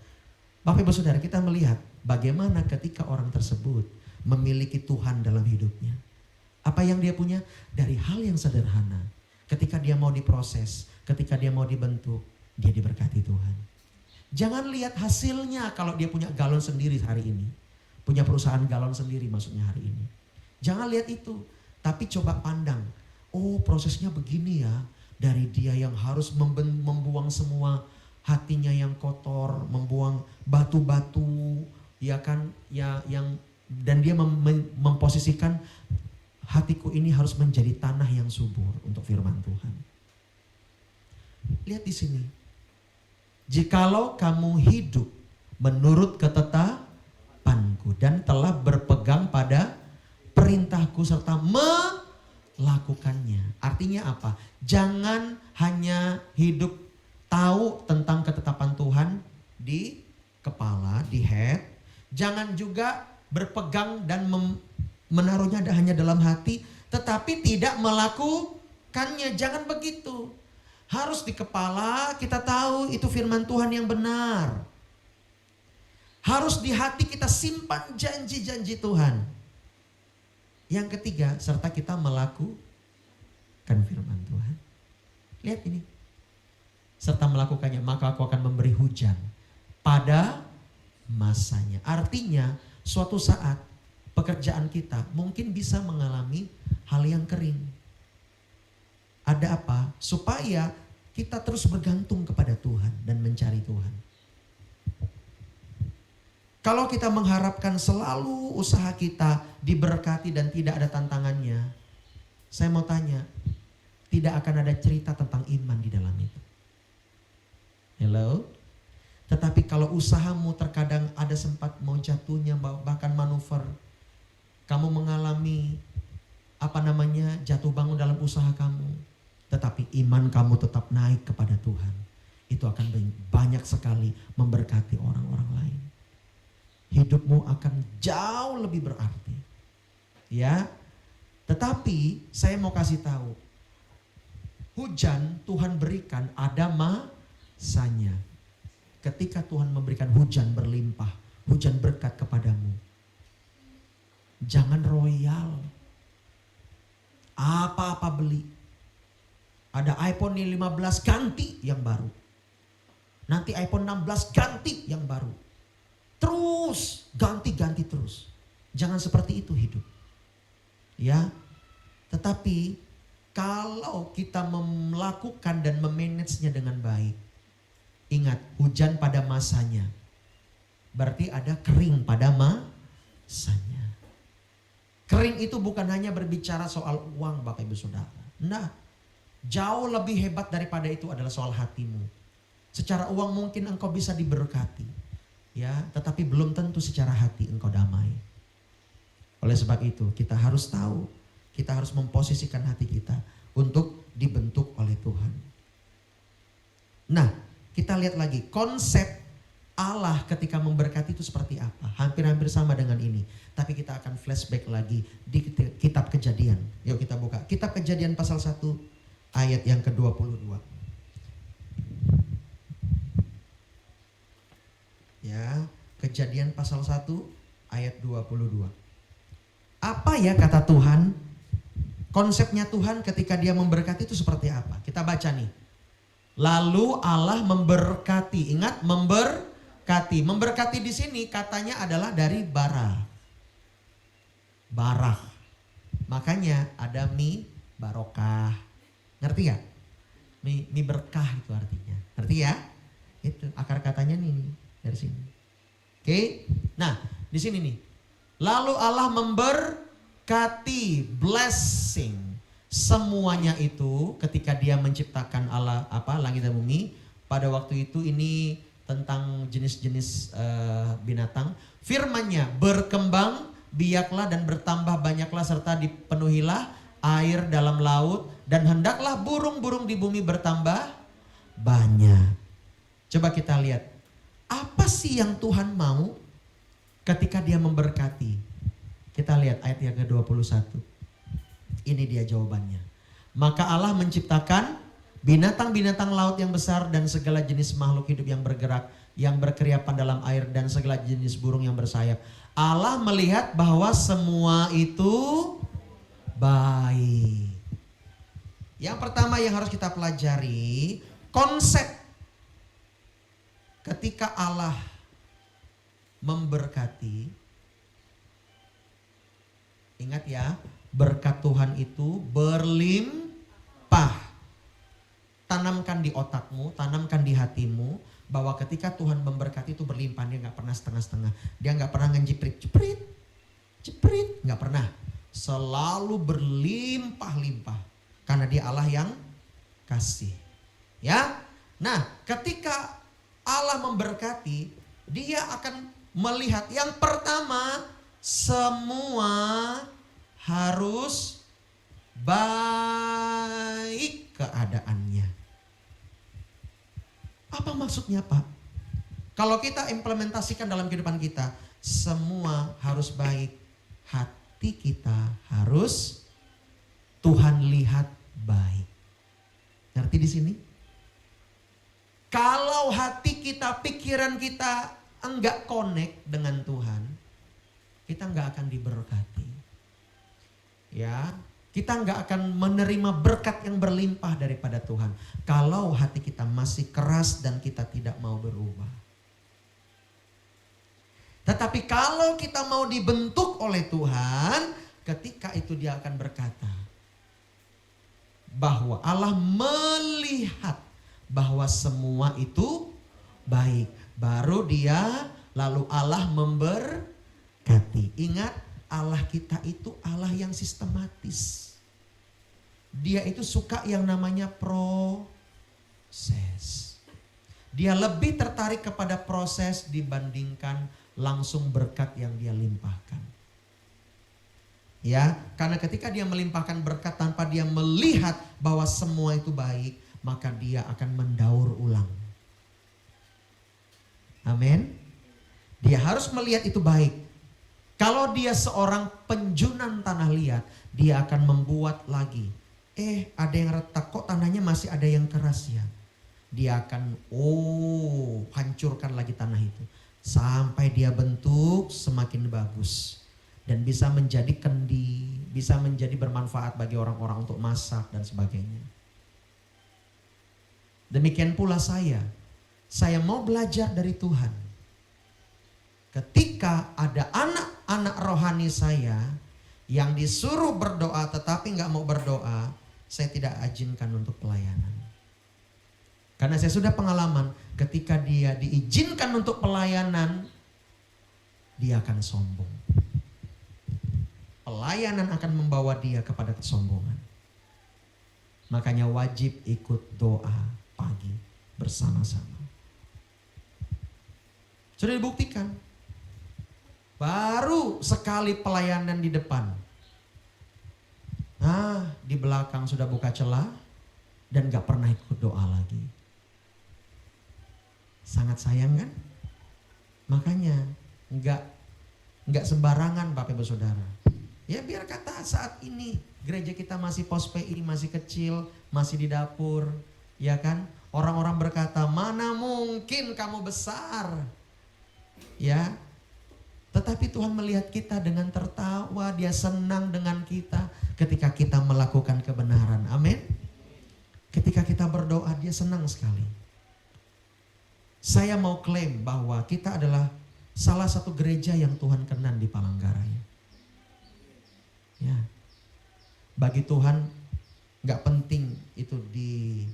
A: Bapak Ibu Saudara, kita melihat bagaimana ketika orang tersebut memiliki Tuhan dalam hidupnya. Apa yang dia punya? Dari hal yang sederhana. Ketika dia mau diproses, ketika dia mau dibentuk, dia diberkati Tuhan. Jangan lihat hasilnya kalau dia punya galon sendiri hari ini. Punya perusahaan galon sendiri maksudnya hari ini. Jangan lihat itu. Tapi coba pandang. Oh prosesnya begini ya. Dari dia yang harus membuang semua hatinya yang kotor. Membuang batu-batu. Ya kan. Dan dia memposisikan hatiku ini harus menjadi tanah yang subur untuk firman Tuhan. Lihat di sini. Jikalau kamu hidup menurut ketetapanku dan telah berpegang pada perintahku serta melakukannya. Artinya apa? Jangan hanya hidup tahu tentang ketetapan Tuhan di kepala, di head. Jangan juga berpegang dan menaruhnya hanya dalam hati, tetapi tidak melakukannya. Jangan begitu. Harus di kepala kita tahu itu firman Tuhan yang benar. Harus di hati kita simpan janji-janji Tuhan. Yang ketiga, serta kita melakukan firman Tuhan. Lihat ini. Serta melakukannya, maka aku akan memberi hujan pada masanya. Artinya, suatu saat pekerjaan kita mungkin bisa mengalami hal yang kering. Ada apa? Supaya kita terus bergantung kepada Tuhan dan mencari Tuhan. Kalau kita mengharapkan selalu usaha kita diberkati dan tidak ada tantangannya, saya mau tanya, tidak akan ada cerita tentang iman di dalam itu. Hello? Tetapi kalau usahamu terkadang ada sempat mau jatuhnya, bahkan manuver, kamu mengalami jatuh bangun dalam usaha kamu, tetapi iman kamu tetap naik kepada Tuhan, itu akan banyak sekali memberkati orang-orang lain. Hidupmu akan jauh lebih berarti. Ya. Tetapi saya mau kasih tahu. Hujan Tuhan berikan ada masanya. Ketika Tuhan memberikan hujan berlimpah, hujan berkat kepadamu. Jangan royal. Apa-apa beli. Ada iPhone 15 ganti yang baru. Nanti iPhone 16 ganti yang baru. Terus ganti-ganti terus. Jangan seperti itu hidup. Ya. Tetapi kalau kita melakukan dan memanagenya dengan baik. Ingat, hujan pada masanya. Berarti ada kering pada masanya. Kering itu bukan hanya berbicara soal uang Bapak Ibu Saudara. Nah, jauh lebih hebat daripada itu adalah soal hatimu. Secara uang mungkin engkau bisa diberkati. Ya, tetapi belum tentu secara hati engkau damai. Oleh sebab itu, kita harus tahu, kita harus memposisikan hati kita untuk dibentuk oleh Tuhan. Nah, kita lihat lagi konsep Allah ketika memberkati itu seperti apa. Hampir-hampir sama dengan ini. Tapi kita akan flashback lagi di kitab Kejadian. Yuk kita buka. Kitab Kejadian pasal 1 ayat yang ke-22. Ya, Kejadian pasal 1 ayat 22. Apa ya kata Tuhan? Konsepnya Tuhan ketika dia memberkati itu seperti apa? Kita baca nih. Lalu Allah memberkati. Ingat, memberkati. Memberkati di sini katanya adalah dari barah. Barah. Makanya ada mi barokah. Ngerti gak? Mi berkah itu artinya. Ngerti ya? Itu akar katanya nih dari sini. Oke. Nah, Di sini nih. Lalu Allah memberkati, blessing semuanya itu ketika dia menciptakan Allah langit dan bumi. Pada waktu itu ini tentang jenis-jenis binatang. Firman-Nya, berkembang, biaklah dan bertambah banyaklah serta dipenuhilah air dalam laut dan hendaklah burung-burung di bumi bertambah banyak. Coba kita lihat, apa sih yang Tuhan mau ketika dia memberkati? Kita lihat ayat yang ke-21. Ini dia jawabannya. Maka Allah menciptakan binatang-binatang laut yang besar dan segala jenis makhluk hidup yang bergerak, yang berkeriapan dalam air dan segala jenis burung yang bersayap. Allah melihat bahwa semua itu baik. Yang pertama yang harus kita pelajari, konsep ketika Allah memberkati. Ingat ya, berkat Tuhan itu berlimpah. Tanamkan di otakmu, tanamkan di hatimu bahwa ketika Tuhan memberkati itu berlimpah. Dia gak pernah setengah-setengah. Dia gak pernah ngejeprit, gak pernah. Selalu berlimpah-limpah. Karena dia Allah yang kasih. Ya. Nah, ketika Allah memberkati, dia akan melihat yang pertama, semua harus baik keadaannya. Apa maksudnya, Pak? Kalau kita implementasikan dalam kehidupan kita, semua harus baik. Hati kita harus Tuhan lihat baik. Ngerti di sini? Kalau hati kita, pikiran kita enggak connect dengan Tuhan, kita enggak akan diberkati. Ya, kita enggak akan menerima berkat yang berlimpah daripada Tuhan. Kalau hati kita masih keras dan kita tidak mau berubah. Tetapi kalau kita mau dibentuk oleh Tuhan, ketika itu dia akan berkata bahwa Allah melihat bahwa semua itu baik. Baru dia, lalu Allah memberkati. Ingat, Allah kita itu Allah yang sistematis. Dia itu suka yang namanya proses. Dia lebih tertarik kepada proses dibandingkan langsung berkat yang dia limpahkan. Ya, karena ketika dia melimpahkan berkat tanpa dia melihat bahwa semua itu baik, maka dia akan mendaur ulang. Amin. Dia harus melihat itu baik. Kalau dia seorang penjunan tanah liat, dia akan membuat lagi. Ada yang retak, kok tanahnya masih ada yang keras ya. Dia akan hancurkan lagi tanah itu. Sampai dia bentuk semakin bagus. Dan bisa menjadi kendi, bisa menjadi bermanfaat bagi orang-orang untuk masak dan sebagainya. Demikian pula saya mau belajar dari Tuhan. Ketika ada anak-anak rohani saya yang disuruh berdoa tetapi gak mau berdoa, saya tidak izinkan untuk pelayanan. Karena saya sudah pengalaman ketika dia diizinkan untuk pelayanan, dia akan sombong. Pelayanan akan membawa dia kepada kesombongan. Makanya wajib ikut doa pagi bersama-sama. Sudah dibuktikan. Baru sekali pelayanan di depan. Di belakang sudah buka celah dan gak pernah ikut doa lagi. Sangat sayang kan? Makanya gak sembarangan Bapak Ibu Saudara. Ya biar kata saat ini gereja kita masih pos PI, masih kecil, masih di dapur. Ya kan? Orang-orang berkata, mana mungkin kamu besar. Ya. Tetapi Tuhan melihat kita dengan tertawa, dia senang dengan kita ketika kita melakukan kebenaran. Amin. Ketika kita berdoa, dia senang sekali. Saya mau klaim bahwa kita adalah salah satu gereja yang Tuhan kenan di Palangkaraya. Ya. Bagi Tuhan gak penting itu di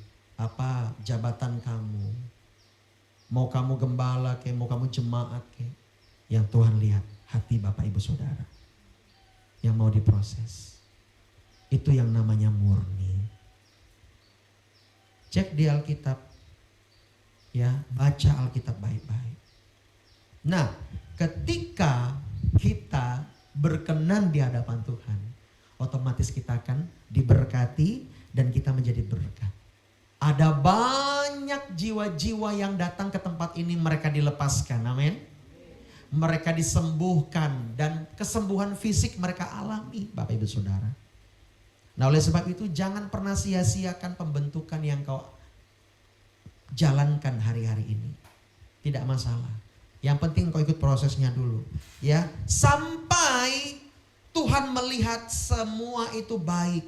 A: jabatan kamu. Mau kamu gembala kayak, mau kamu jemaat kayak. Yang Tuhan lihat hati Bapak Ibu Saudara yang mau diproses. Itu yang namanya murni. Cek di Alkitab, ya, baca Alkitab baik-baik. Nah, ketika kita berkenan di hadapan Tuhan, otomatis kita akan diberkati dan kita menjadi berkat. Ada banyak jiwa-jiwa yang datang ke tempat ini, mereka dilepaskan, amin. Mereka disembuhkan dan kesembuhan fisik mereka alami, Bapak Ibu Saudara. Nah, oleh sebab itu jangan pernah sia-siakan pembentukan yang kau jalankan hari-hari ini. Tidak masalah. Yang penting kau ikut prosesnya dulu, ya. Sampai Tuhan melihat semua itu baik.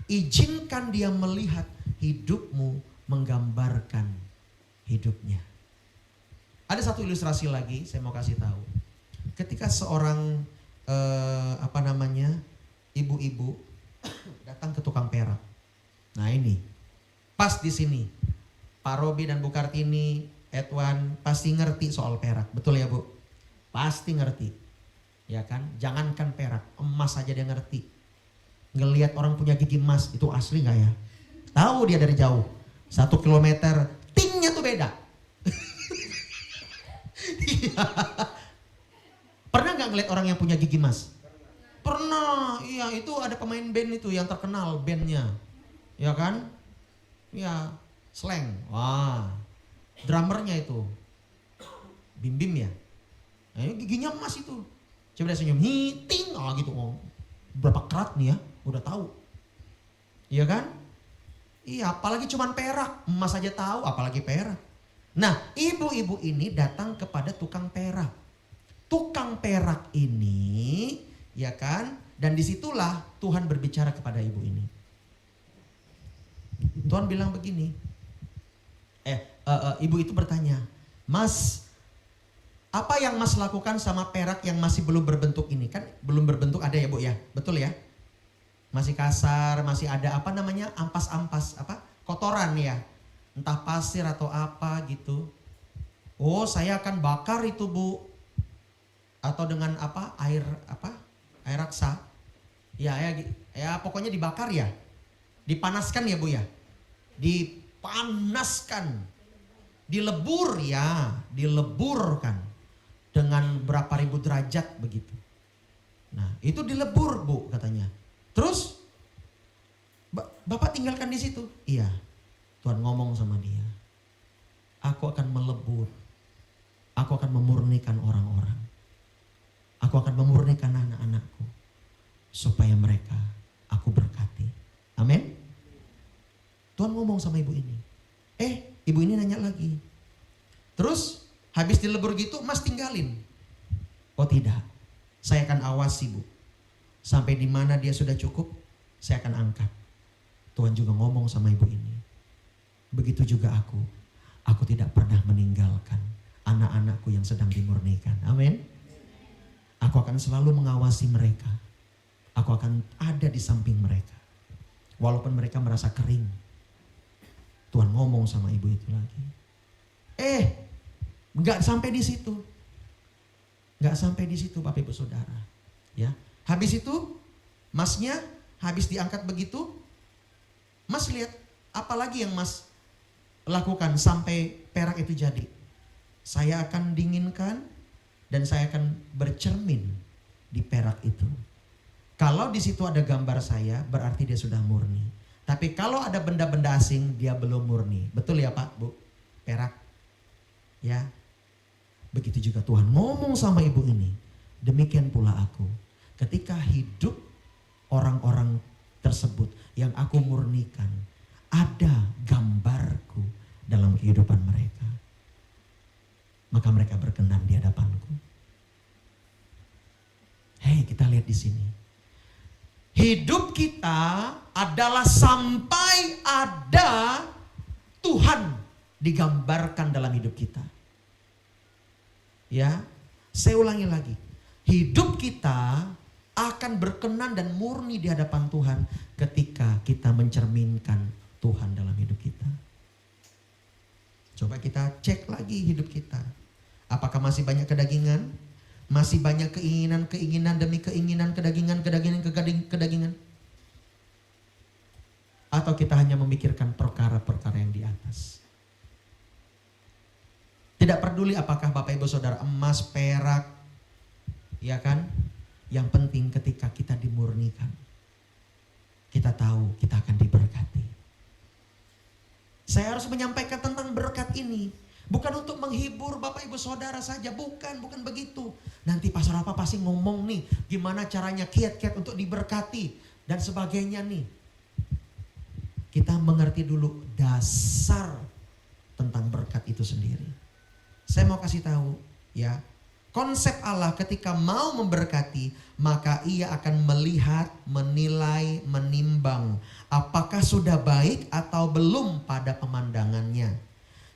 A: Izinkan dia melihat hidupmu menggambarkan hidupnya. Ada satu ilustrasi lagi saya mau kasih tahu. Ketika seorang ibu-ibu datang ke tukang perak. Nah ini, pas di sini Pak Robi dan Bu Kartini, Edwan pasti ngerti soal perak, betul ya Bu? Pasti ngerti, ya kan? Jangankan perak, emas aja dia ngerti. Ngelihat orang punya gigi emas, itu asli nggak ya? Tahu dia dari jauh, 1 kilometer, tingnya tuh beda. Pernah nggak ngeliat orang yang punya gigi emas? Pernah, iya, itu ada pemain band itu yang terkenal bandnya, ya kan? Ya, Slang, wah. Drummernya itu Bim Bim ya. Nah, ini giginya emas itu. Coba dia senyum, hiting, gitu. Oh, berapa karat nih ya, udah tahu. Iya kan? Iya, apalagi cuman perak, emas aja tahu, apalagi perak. Nah, ibu-ibu ini datang kepada tukang perak. Tukang perak ini, ya kan? Dan disitulah Tuhan berbicara kepada ibu ini. Tuhan bilang begini. Ibu itu bertanya, Mas, apa yang Mas lakukan sama perak yang masih belum berbentuk ini? Kan belum berbentuk ada ya Bu ya, betul ya? Masih kasar, masih ada ampas-ampas, kotoran ya. Entah pasir atau apa gitu. Oh, saya akan bakar itu Bu. Atau dengan air raksa. Ya pokoknya dibakar ya. Dipanaskan ya Bu ya. Dipanaskan. Dileburkan dengan berapa ribu derajat begitu. Nah, itu dilebur Bu katanya. Terus Bapak tinggalkan di situ. Iya. Tuhan ngomong sama dia. Aku akan melebur. Aku akan memurnikan orang-orang. Aku akan memurnikan anak-anakku supaya mereka aku berkati. Amin. Tuhan ngomong sama ibu ini. Ibu ini nanya lagi. Terus habis dilebur gitu, Mas tinggalin? Oh tidak, saya akan awasi Bu. Sampai di mana dia sudah cukup, saya akan angkat. Tuhan juga ngomong sama ibu ini. Begitu juga aku tidak pernah meninggalkan anak-anakku yang sedang dimurnikan. Amin. Aku akan selalu mengawasi mereka. Aku akan ada di samping mereka. Walaupun mereka merasa kering. Tuhan ngomong sama ibu itu lagi. Gak sampai di situ. Gak sampai di situ Bapak Ibu Saudara. Ya, habis itu Masnya habis diangkat begitu. Mas lihat apalagi yang Mas lakukan sampai perak itu jadi. Saya akan dinginkan dan saya akan bercermin di perak itu. Kalau di situ ada gambar saya, berarti dia sudah murni. Tapi kalau ada benda-benda asing, dia belum murni. Betul ya Pak, Bu? Perak. Ya. Begitu juga Tuhan ngomong sama ibu ini. Demikian pula aku. Ketika hidup orang-orang tersebut yang aku murnikan, ada gambarku dalam kehidupan mereka. Maka mereka berkenan di hadapanku. Kita lihat di sini. Hidup kita adalah sampai ada Tuhan digambarkan dalam hidup kita. Ya, saya ulangi lagi. Hidup kita akan berkenan dan murni di hadapan Tuhan ketika kita mencerminkan Tuhan dalam hidup kita. Coba kita cek lagi hidup kita. Apakah masih banyak kedagingan? Masih banyak keinginan demi keinginan, kedagingan. Atau kita hanya memikirkan perkara-perkara yang di atas. Tidak peduli apakah Bapak Ibu Saudara emas, perak, ya kan? Yang penting ketika kita dimurnikan, kita tahu kita akan diberkati. Saya harus menyampaikan tentang berkat ini. Bukan untuk menghibur Bapak Ibu Saudara saja. Bukan begitu. Nanti Pastor apa pasti ngomong nih. Gimana caranya kiat-kiat untuk diberkati. Dan sebagainya nih. Kita mengerti dulu dasar tentang berkat itu sendiri. Saya mau kasih tahu ya. Konsep Allah ketika mau memberkati, maka ia akan melihat, menilai, menimbang apakah sudah baik atau belum pada pemandangannya.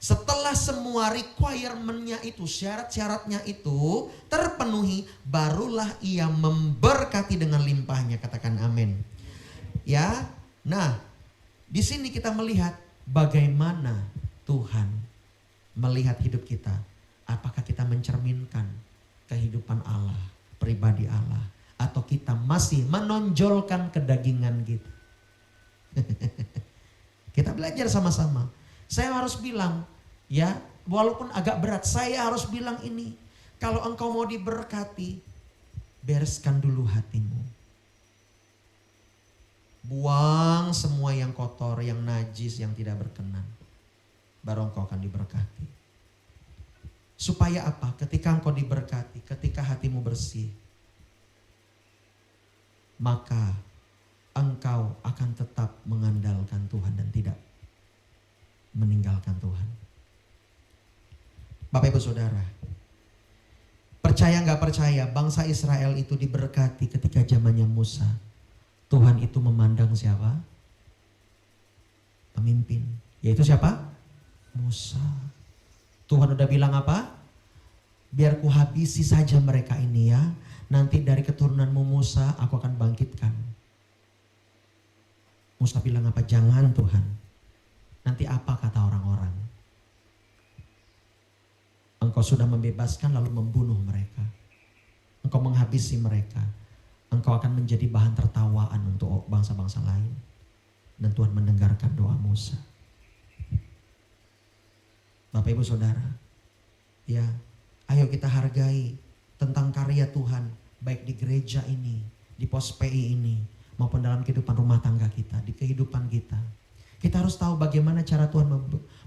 A: Setelah semua requirement-nya itu, syarat-syaratnya itu terpenuhi, barulah ia memberkati dengan limpahnya. Katakan amin. Ya, nah di sini kita melihat bagaimana Tuhan melihat hidup kita. Apakah kita mencerminkan kehidupan Allah, pribadi Allah, atau kita masih menonjolkan kedagingan kita? Kita belajar sama-sama. Saya harus bilang, ya, walaupun agak berat, saya harus bilang ini. Kalau engkau mau diberkati, bereskan dulu hatimu. Buang semua yang kotor, yang najis, yang tidak berkenan. Baru engkau akan diberkati. Supaya apa? Ketika engkau diberkati, ketika hatimu bersih, maka engkau akan tetap mengandalkan Tuhan dan tidak meninggalkan Tuhan. Bapak Ibu Saudara, percaya nggak percaya, bangsa Israel itu diberkati ketika zamannya Musa. Tuhan itu memandang siapa? Pemimpin. Yaitu siapa? Musa. Tuhan udah bilang apa? Biar ku habisi saja mereka ini ya. Nanti dari keturunanmu Musa aku akan bangkitkan. Musa bilang apa? Jangan Tuhan. Nanti apa kata orang-orang? Engkau sudah membebaskan lalu membunuh mereka. Engkau menghabisi mereka. Engkau akan menjadi bahan tertawaan untuk bangsa-bangsa lain. Dan Tuhan mendengarkan doa Musa. Bapak Ibu Saudara, ya, ayo kita hargai tentang karya Tuhan, baik di gereja ini, di pos PI ini, maupun dalam kehidupan rumah tangga kita, di kehidupan kita. Kita harus tahu bagaimana cara Tuhan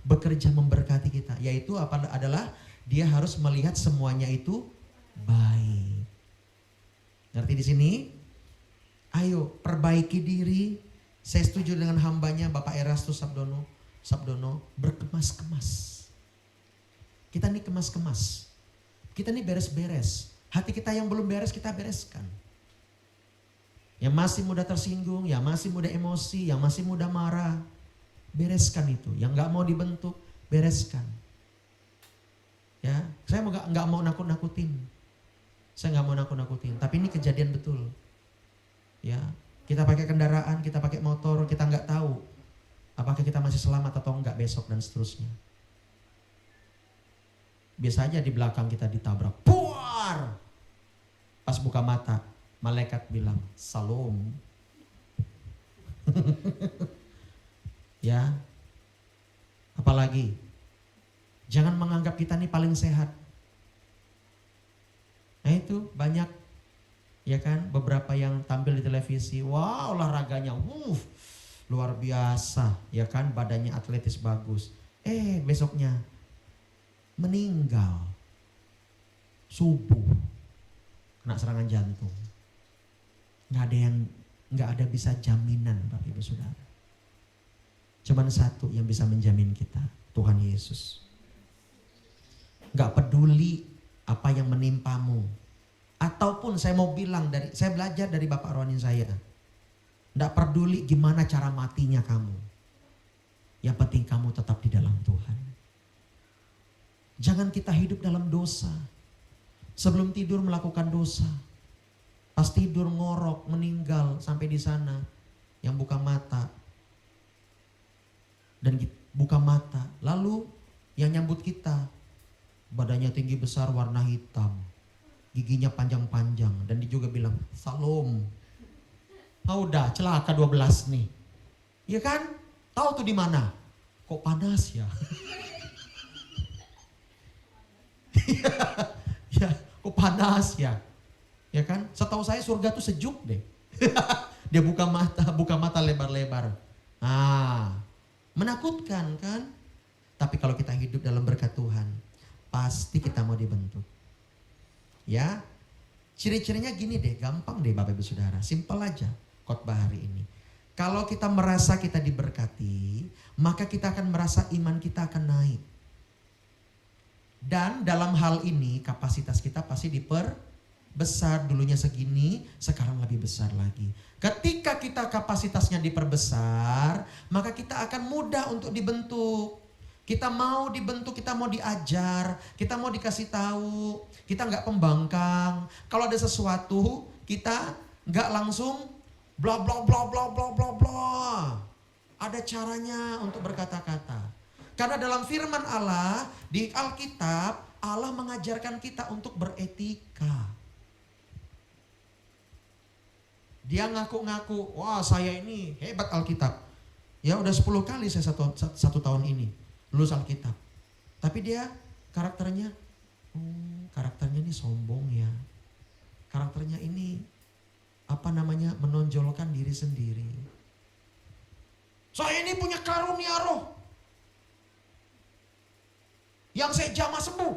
A: bekerja memberkati kita, yaitu adalah Dia harus melihat semuanya itu baik. Ngerti di sini? Ayo perbaiki diri. Saya setuju dengan hambanya Bapak Erastus Sabdono, berkemas-kemas. Kita nih kemas-kemas. Kita nih beres-beres. Hati kita yang belum beres kita bereskan. Yang masih mudah tersinggung, yang masih mudah emosi, yang masih mudah marah, bereskan itu. Yang gak mau dibentuk, bereskan. Ya, saya nggak mau nakut-nakutin. Saya nggak mau nakut-nakutin. Tapi ini kejadian betul. Ya, kita pakai kendaraan, kita pakai motor, kita nggak tahu apakah kita masih selamat atau enggak besok dan seterusnya. Biasa aja di belakang kita ditabrak, puar. Pas buka mata, malaikat bilang, Salam. Ya, apalagi jangan menganggap kita nih paling sehat. Nah itu banyak, ya kan, beberapa yang tampil di televisi, wah olahraganya, luar biasa, ya kan, badannya atletis bagus. Besoknya meninggal, subuh, kena serangan jantung. Nggak ada bisa jaminan, Bapak Ibu Saudara. Cuman satu yang bisa menjamin kita, Tuhan Yesus. Nggak peduli apa yang menimpamu. Ataupun saya mau bilang, saya belajar dari Bapak rohani saya. Nggak peduli gimana cara matinya kamu. Yang penting kamu tetap di dalam Tuhan. Jangan kita hidup dalam dosa. Sebelum tidur melakukan dosa. Pas tidur ngorok, meninggal sampai di sana. Yang buka mata. Dan buka mata. Lalu yang nyambut kita. Badannya tinggi besar warna hitam. giginya panjang-panjang, dan dia juga bilang, "Salam." Udah celaka 12 nih. Iya kan? Tahu tuh di mana? Kok panas ya? Ya, kok panas ya? Ya kan? Setahu saya surga tuh sejuk deh. Dia buka mata lebar-lebar. Menakutkan kan? Tapi kalau kita hidup dalam berkat Tuhan, pasti kita mau dibentuk. Ya, ciri-cirinya gini deh, gampang deh Bapak Ibu Saudara, simpel aja khotbah hari ini. Kalau kita merasa kita diberkati, maka kita akan merasa iman kita akan naik. Dan dalam hal ini kapasitas kita pasti diperbesar, dulunya segini, sekarang lebih besar lagi. Ketika kita kapasitasnya diperbesar, maka kita akan mudah untuk dibentuk. Kita mau dibentuk, kita mau diajar, kita mau dikasih tahu, kita nggak pembangkang. Kalau ada sesuatu, kita nggak langsung bla bla bla bla bla bla bla. Ada caranya untuk berkata-kata. Karena dalam firman Allah di Alkitab, Allah mengajarkan kita untuk beretika. Dia ngaku-ngaku, wah saya ini hebat Alkitab. Ya udah 10 kali saya satu tahun ini lulus Alkitab. Tapi dia karakternya ini sombong ya. Karakternya ini menonjolkan diri sendiri. Saya ini punya karunia roh yang saya jamah sembuh.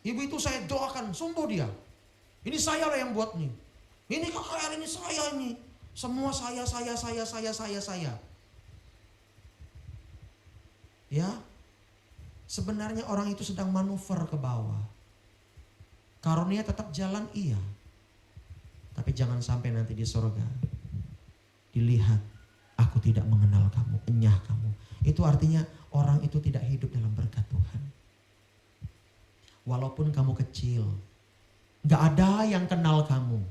A: Ibu itu saya doakan sembuh dia. Ini saya lah yang buat nih. Ini kekayaan ini saya ini. Semua saya. Ya, sebenarnya orang itu sedang manuver ke bawah. Karunia tetap jalan iya. Tapi jangan sampai nanti di surga dilihat, aku tidak mengenal kamu, enyah kamu. Itu artinya orang itu tidak hidup dalam berkat Tuhan. Walaupun kamu kecil, gak ada yang kenal kamu.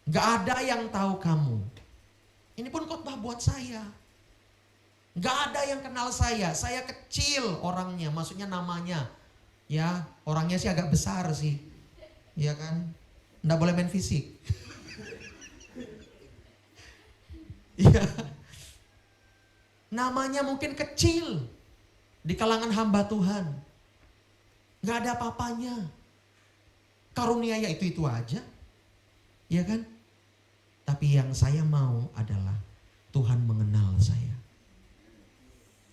A: Gak ada yang tahu kamu. Ini pun khotbah buat saya. Gak ada yang kenal saya kecil orangnya, maksudnya namanya. Ya, orangnya sih agak besar sih. Iya kan? Nggak boleh main fisik. Iya. Namanya mungkin kecil di kalangan hamba Tuhan. Nggak ada apa-apanya. Karunia ya itu aja. Iya kan? Tapi yang saya mau adalah Tuhan mengenal saya.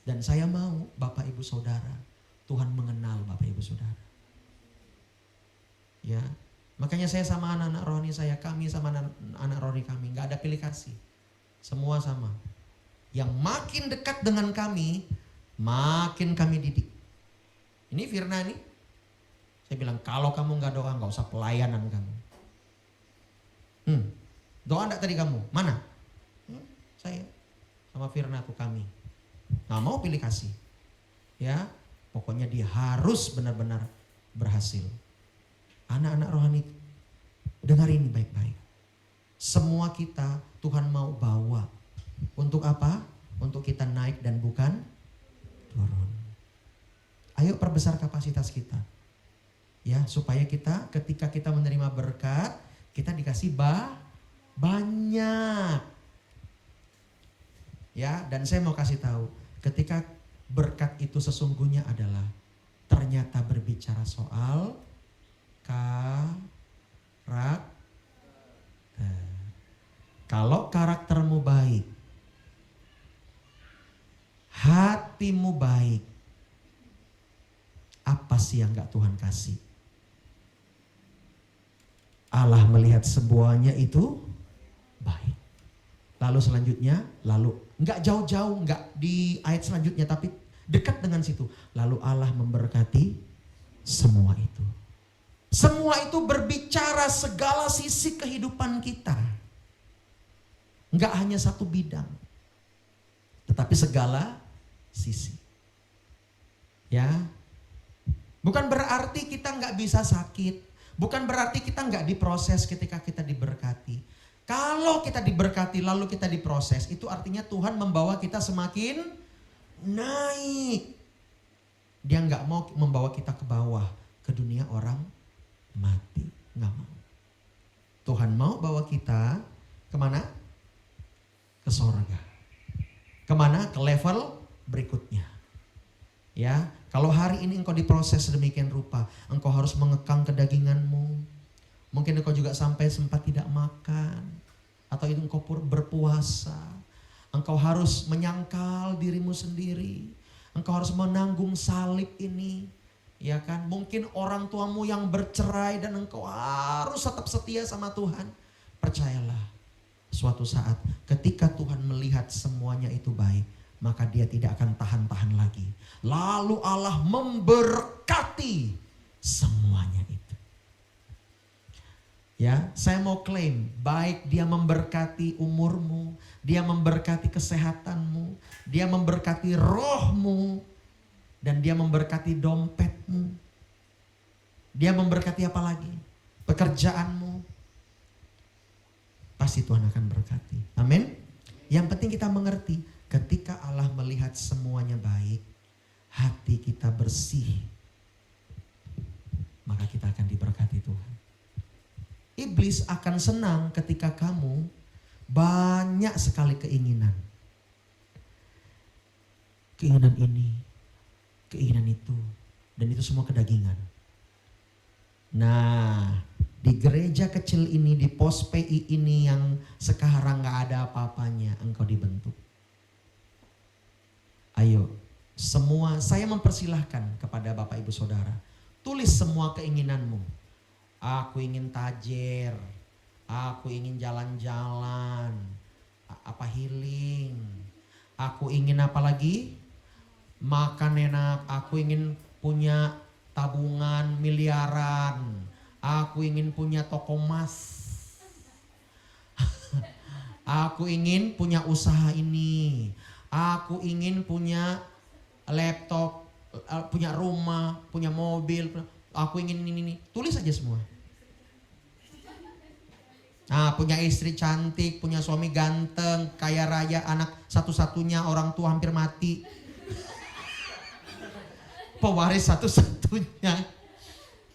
A: Dan saya mau Bapak Ibu Saudara, Tuhan mengenal Bapak Ibu Saudara. Ya. Makanya saya sama anak-anak rohani saya, kami sama anak rohani kami, gak ada pilih kasih. Semua sama. Yang makin dekat dengan kami, makin kami didik. Ini Firna nih, saya bilang kalau kamu gak doa gak usah pelayanan kamu. Doa enggak tadi kamu? Mana? Saya sama Firna tuh kami. Gak mau pilih kasih. Ya, pokoknya dia harus benar-benar berhasil. Anak-anak rohani, dengar ini baik-baik. Semua kita Tuhan mau bawa. Untuk apa? Untuk kita naik dan bukan turun. Ayo perbesar kapasitas kita. Ya, supaya kita ketika kita menerima berkat, kita dikasih banyak. Ya, dan saya mau kasih tahu, ketika berkat itu sesungguhnya adalah ternyata berbicara soal karakter. Kalau karaktermu baik, hatimu baik, apa sih yang gak Tuhan kasih? Allah melihat semuanya itu baik. Lalu selanjutnya, gak jauh-jauh, gak di ayat selanjutnya, tapi dekat dengan situ. Lalu Allah memberkati semua itu. Semua itu berbicara segala sisi kehidupan kita. Enggak hanya satu bidang. Tetapi segala sisi. Ya. Bukan berarti kita enggak bisa sakit. Bukan berarti kita enggak diproses ketika kita diberkati. Kalau kita diberkati lalu kita diproses, itu artinya Tuhan membawa kita semakin naik. Dia enggak mau membawa kita ke bawah. ke dunia orang mati. Nggak mau. Tuhan mau bawa kita kemana? Ke sorga. Kemana? Ke level berikutnya. Ya, kalau hari ini engkau diproses sedemikian rupa, engkau harus mengekang kedaginganmu. Mungkin engkau juga sampai sempat tidak makan, atau itu engkau berpuasa. Engkau harus menyangkal dirimu sendiri. Engkau harus menanggung salib ini. Ya kan? Mungkin orang tuamu yang bercerai dan engkau harus tetap setia sama Tuhan. Percayalah, suatu saat ketika Tuhan melihat semuanya itu baik, maka dia tidak akan tahan-tahan lagi. Lalu Allah memberkati semuanya itu. Ya, saya mau klaim, baik dia memberkati umurmu, dia memberkati kesehatanmu, dia memberkati rohmu, dan dia memberkati dompetmu. Dia memberkati apa lagi? Pekerjaanmu. Pasti Tuhan akan berkati. Amin. Yang penting kita mengerti, ketika Allah melihat semuanya baik, hati kita bersih, maka kita akan diberkati Tuhan. Iblis akan senang ketika kamu banyak sekali keinginan. Keinginan ini, keinginan itu, dan itu semua kedagingan. Nah, di gereja kecil ini, di pos PI ini yang sekarang gak ada apa-apanya, engkau dibentuk. Ayo, semua saya mempersilahkan kepada Bapak Ibu Saudara, tulis semua keinginanmu. Aku ingin tajir, aku ingin jalan-jalan, healing, aku ingin apa lagi? Makan enak, aku ingin punya tabungan miliaran, aku ingin punya toko emas, aku ingin punya usaha ini, aku ingin punya laptop, punya rumah, punya mobil, aku ingin ini. Tulis aja semua. Nah, punya istri cantik, punya suami ganteng, kaya raya, anak satu-satunya, orang tua hampir mati. Pewaris satu-satunya.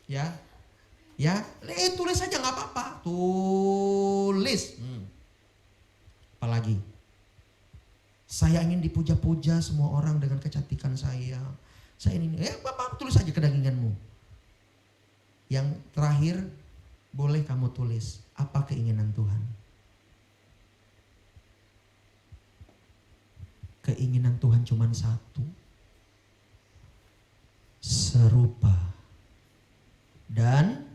A: Ya. Tulis aja nggak apa-apa. Tulis. Apalagi? Saya ingin dipuja-puja semua orang dengan kecantikan saya. Saya ini, Bapak tulis aja kedaginganmu. Yang terakhir, boleh kamu tulis apa keinginan Tuhan. Keinginan Tuhan cuma satu. Serupa dan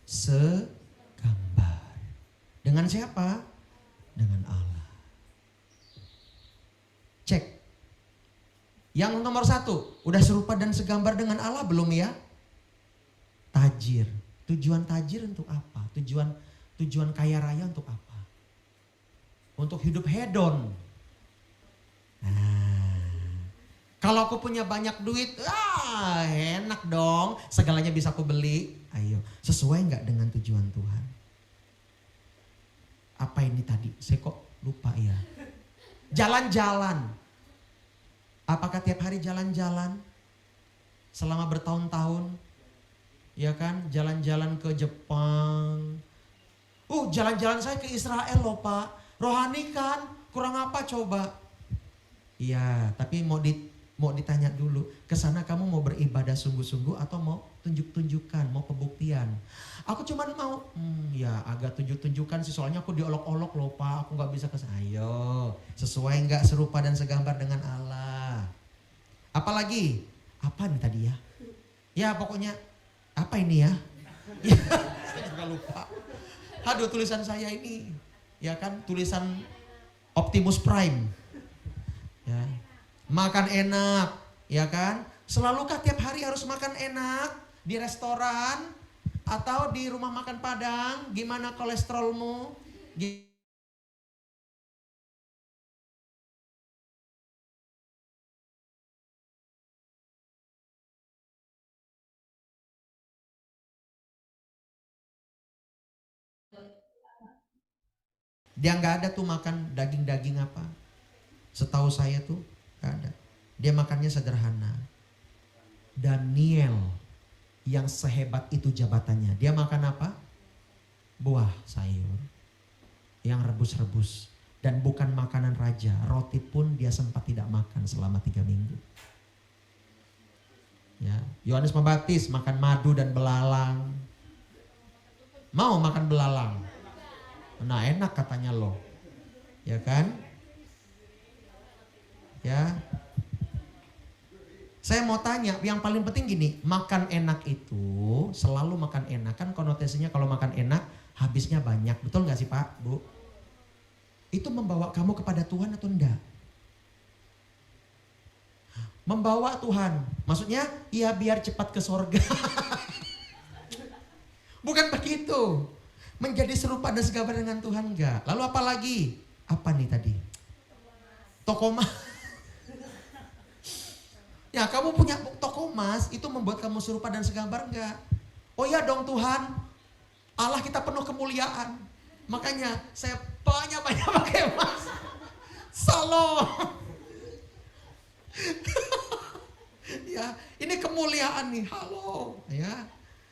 A: segambar. Dengan siapa? Dengan Allah. Cek. Yang nomor satu, udah serupa dan segambar dengan Allah belum ya? Tajir. Tujuan tajir untuk apa? Tujuan kaya raya untuk apa? Untuk hidup hedon. Nah, kalau aku punya banyak duit, enak dong, segalanya bisa aku beli. Ayo, sesuai nggak dengan tujuan Tuhan? Apa ini tadi? Saya kok lupa ya. Jalan-jalan. Apakah tiap hari jalan-jalan? Selama bertahun-tahun? Ya kan, jalan-jalan ke Jepang. Jalan-jalan saya ke Israel loh Pak. Rohani kan, kurang apa coba? Iya, tapi mau ditanya dulu, ke sana kamu mau beribadah sungguh-sungguh atau mau tunjuk-tunjukkan, mau pembuktian? Aku cuman mau, ya agak tunjuk-tunjukkan sih, soalnya aku diolok-olok loh Pak, aku nggak bisa ke sana. Ayo, sesuai nggak serupa dan segambar dengan Allah? Apalagi? Apa nih tadi ya? Ya pokoknya, apa ini ya? Ya, saya juga lupa. Aduh, tulisan saya ini, ya kan, tulisan Optimus Prime. Ya. Makan enak, ya kan? Selalukah tiap hari harus makan enak di restoran atau di rumah makan Padang? Gimana kolesterolmu? Dia nggak ada tuh makan daging-daging apa. Setahu saya tuh nggak ada. Dia makannya sederhana. Daniel yang sehebat itu jabatannya. Dia makan apa? Buah sayur yang rebus-rebus. Dan bukan makanan raja, roti pun dia sempat tidak makan selama 3 minggu. Ya, Yohanes Pembaptis makan madu dan belalang. Mau makan belalang? Nah, enak katanya loh. Ya kan? Ya. Saya mau tanya, yang paling penting gini, makan enak itu, selalu makan enak. Kan konotasinya kalau makan enak, habisnya banyak. Betul gak sih Pak, Bu? Itu membawa kamu kepada Tuhan atau enggak? Membawa Tuhan. Maksudnya, ya biar cepat ke sorga. Bukan begitu. Menjadi serupa dan segambar dengan Tuhan enggak. Lalu apa lagi? Apa nih tadi? Toko emas. Ya kamu punya toko emas, itu membuat kamu serupa dan segambar enggak? Oh ya dong Tuhan. Allah kita penuh kemuliaan. Makanya saya banyak-banyak pakai emas. Salam. Ya, ini kemuliaan nih. Halo, ya.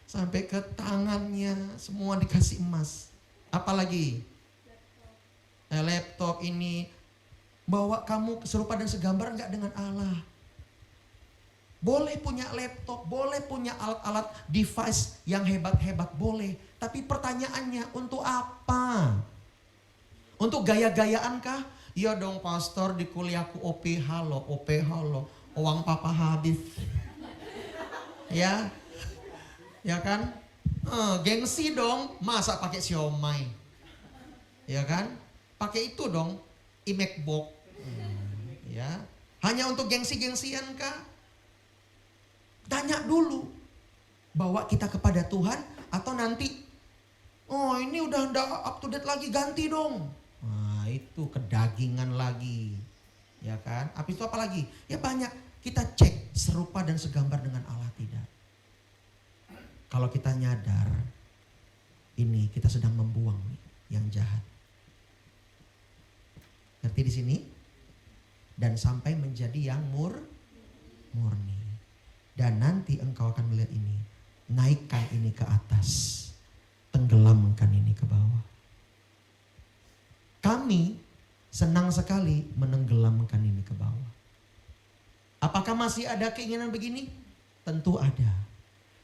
A: Sampai ke tangannya semua dikasih emas. Apalagi? Laptop ini bawa kamu serupa dan segambar enggak dengan Allah? Boleh punya laptop, boleh punya alat-alat device yang hebat-hebat, boleh. Tapi pertanyaannya untuk apa? Untuk gaya-gayaan kah? Iya dong pastor, di kuliahku OPH loh, uang papa habis. Ya, ya kan? Gengsi dong, masa pakai siomay? Ya kan? Pakai itu dong, iMacBook. Ya, hanya untuk gengsi-gengsian kah? Tanya dulu, bawa kita kepada Tuhan atau nanti, oh ini udah up to date lagi, ganti dong. Nah itu kedagingan lagi, ya kan? Habis itu apa lagi? Ya banyak, kita cek serupa dan segambar dengan Allah tidak. Kalau kita nyadar, ini kita sedang membuang yang jahat. Ngerti di sini? Dan sampai menjadi yang murni. Dan nanti engkau akan melihat ini. Naikkan ini ke atas. Tenggelamkan ini ke bawah. Kami senang sekali menenggelamkan ini ke bawah. Apakah masih ada keinginan begini? Tentu ada.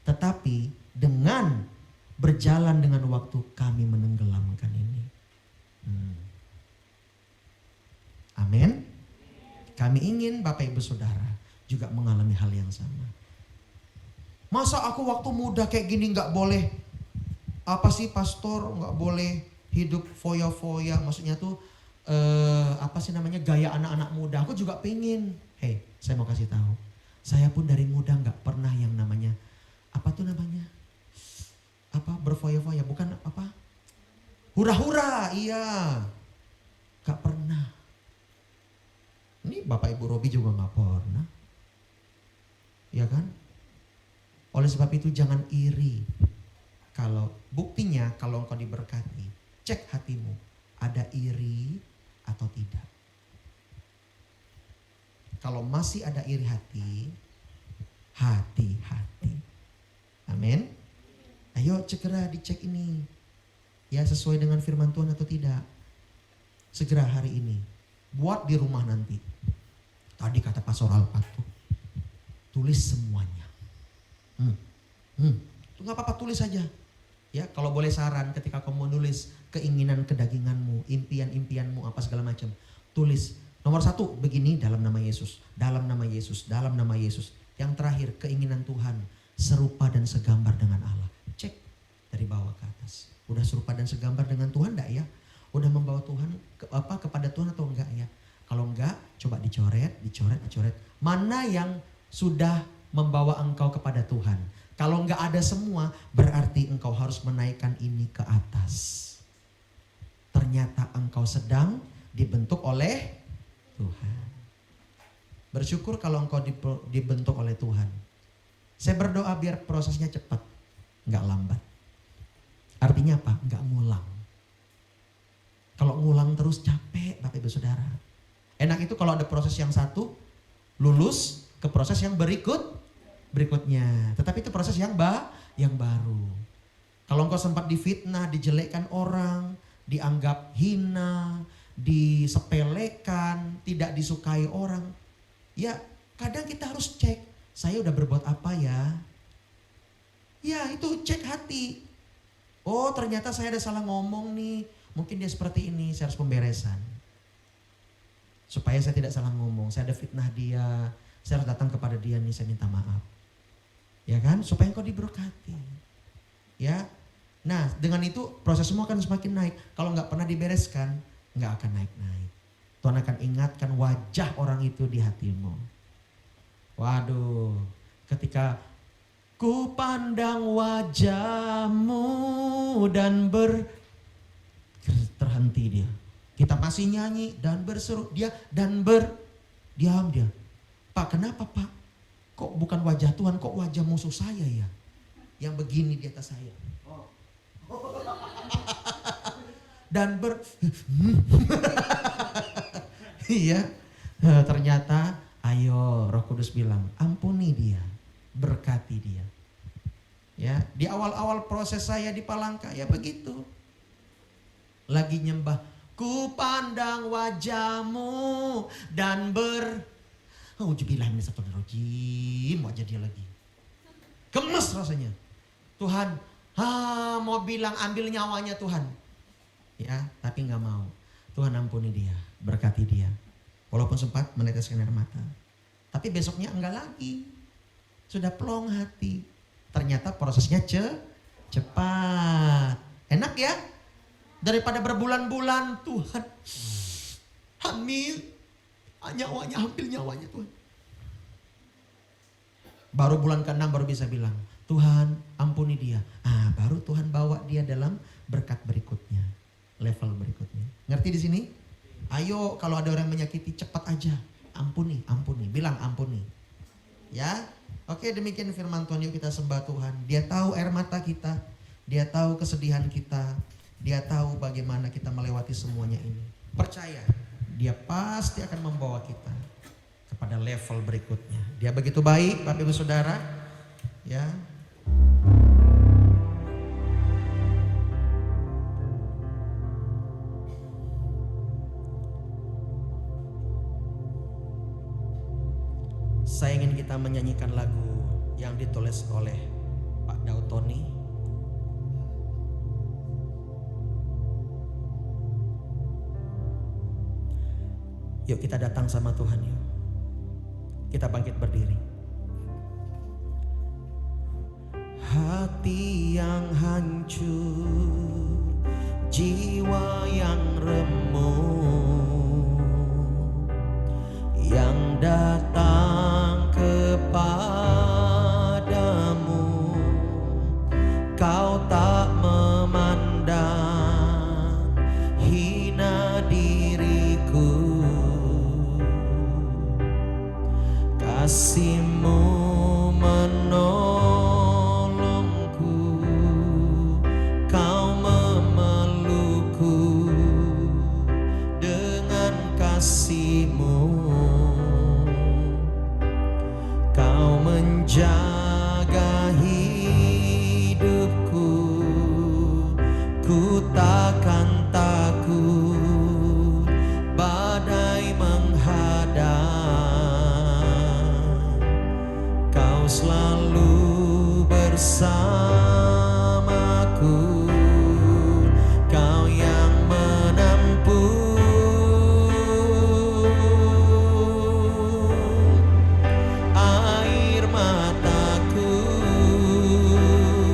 A: Tetapi dengan berjalan dengan waktu kami menenggelamkan ini. Amin. Kami ingin Bapak Ibu Saudara juga mengalami hal yang sama. Masa aku waktu muda kayak gini gak boleh? Apa sih pastor gak boleh hidup foya-foya? Maksudnya tuh apa sih namanya, gaya anak-anak muda. Aku juga pengen. Hey, saya mau kasih tahu. Saya pun dari muda gak pernah yang namanya, apa tuh namanya? Apa berfoya-foya, bukan apa? Hura-hura, iya. Gak pernah. Ini Bapak Ibu Robi juga gak pernah. Ya kan? Oleh sebab itu jangan iri. Kalau buktinya kalau engkau diberkati, cek hatimu. Ada iri atau tidak? Kalau masih ada iri hati, hati-hati. Amin. Ayo segera dicek ini. Ya sesuai dengan firman Tuhan atau tidak. Segera hari ini. Buat di rumah nanti. Tadi kata Pastor Alpat tuh. Tulis semuanya. Itu gak apa-apa, tulis saja. Ya, kalau boleh saran ketika kamu menulis keinginan kedaginganmu, impian-impianmu, apa segala macam. Tulis. Nomor 1 begini, dalam nama Yesus. Dalam nama Yesus, dalam nama Yesus. Yang terakhir, keinginan Tuhan serupa dan segambar dengan Allah. Cek dari bawah ke atas. Udah serupa dan segambar dengan Tuhan enggak ya? Udah membawa Tuhan kepada Tuhan atau enggak ya? Kalau enggak, coba dicoret. Mana yang sudah membawa engkau kepada Tuhan? Kalau enggak ada semua, berarti engkau harus menaikkan ini ke atas. Ternyata engkau sedang dibentuk oleh Tuhan. Bersyukur kalau engkau dibentuk oleh Tuhan. Saya berdoa biar prosesnya cepat, enggak lambat. Artinya apa? Enggak ngulang. Kalau ngulang terus capek Bapak Ibu Saudara. Enak itu kalau ada proses yang satu, lulus ke proses yang berikutnya. berikutnya. Tetapi itu proses yang baru. Kalau engkau sempat difitnah, dijelekkan orang, dianggap hina, disepelekan, tidak disukai orang. Ya kadang kita harus cek, saya udah berbuat apa ya? Ya itu cek hati. Oh ternyata saya ada salah ngomong nih. Mungkin dia seperti ini, saya harus pemberesan. Supaya saya tidak salah ngomong, saya ada fitnah dia, saya harus datang kepada dia nih, saya minta maaf. Ya kan? Supaya engkau diberkati. Ya, nah dengan itu proses semua akan semakin naik. Kalau nggak pernah dibereskan, nggak akan naik-naik. Tuhan akan ingatkan wajah orang itu di hatimu. Waduh, ketika ku pandang wajahmu dan terhenti dia. Kita masih nyanyi dan berseru dia dan diam dia. Pak, kenapa Pak? Kok bukan wajah Tuhan, kok wajah musuh saya ya? Yang begini di atas saya. Dan iya, ternyata ayo Roh Kudus bilang, ampuni dia, berkati dia. Ya, di awal-awal proses saya di Palangka ya begitu. Lagi nyembah, ku pandang wajahmu dan Ujubillah min astagfirullahaladzim, wajah dia lagi. Gemes rasanya. Tuhan, mau bilang ambil nyawanya Tuhan. Ya, tapi gak mau. Tuhan ampuni dia, berkati dia. Walaupun sempat meneteskan air mata. Tapi besoknya enggak lagi. Sudah plong hati. Ternyata prosesnya cepat. Enak ya? Daripada berbulan-bulan, Tuhan ambil nyawanya, ambil nyawanya Tuhan. Baru bulan ke-6 baru bisa bilang, Tuhan ampuni dia. Baru Tuhan bawa dia dalam berkat berikutnya. Level berikutnya. Ngerti di sini? Ayo kalau ada orang menyakiti cepat aja. Ampuni. Bilang ampuni. Ya. Oke, demikian firman Tuhan. Yuk kita sembah Tuhan. Dia tahu air mata kita. Dia tahu kesedihan kita. Dia tahu bagaimana kita melewati semuanya ini. Percaya. Dia pasti akan membawa kita kepada level berikutnya. Dia begitu baik, Bapak Ibu Saudara. Ya. Saya ingin kita menyanyikan lagu yang ditulis oleh Pak Daud Tony. Yuk kita datang sama Tuhan yuk. Kita bangkit berdiri. Hati yang hancur, jiwa yang remuk, yang datang kepadamu, kau tak memandang hina diriku. Kasih-Mu menolongku, Kau memelukku dengan kasih-Mu. Kau menjaga hidupku, ku takkan takut badai menghadang. Kau selalu bersamaku, Kau yang menampung air mataku,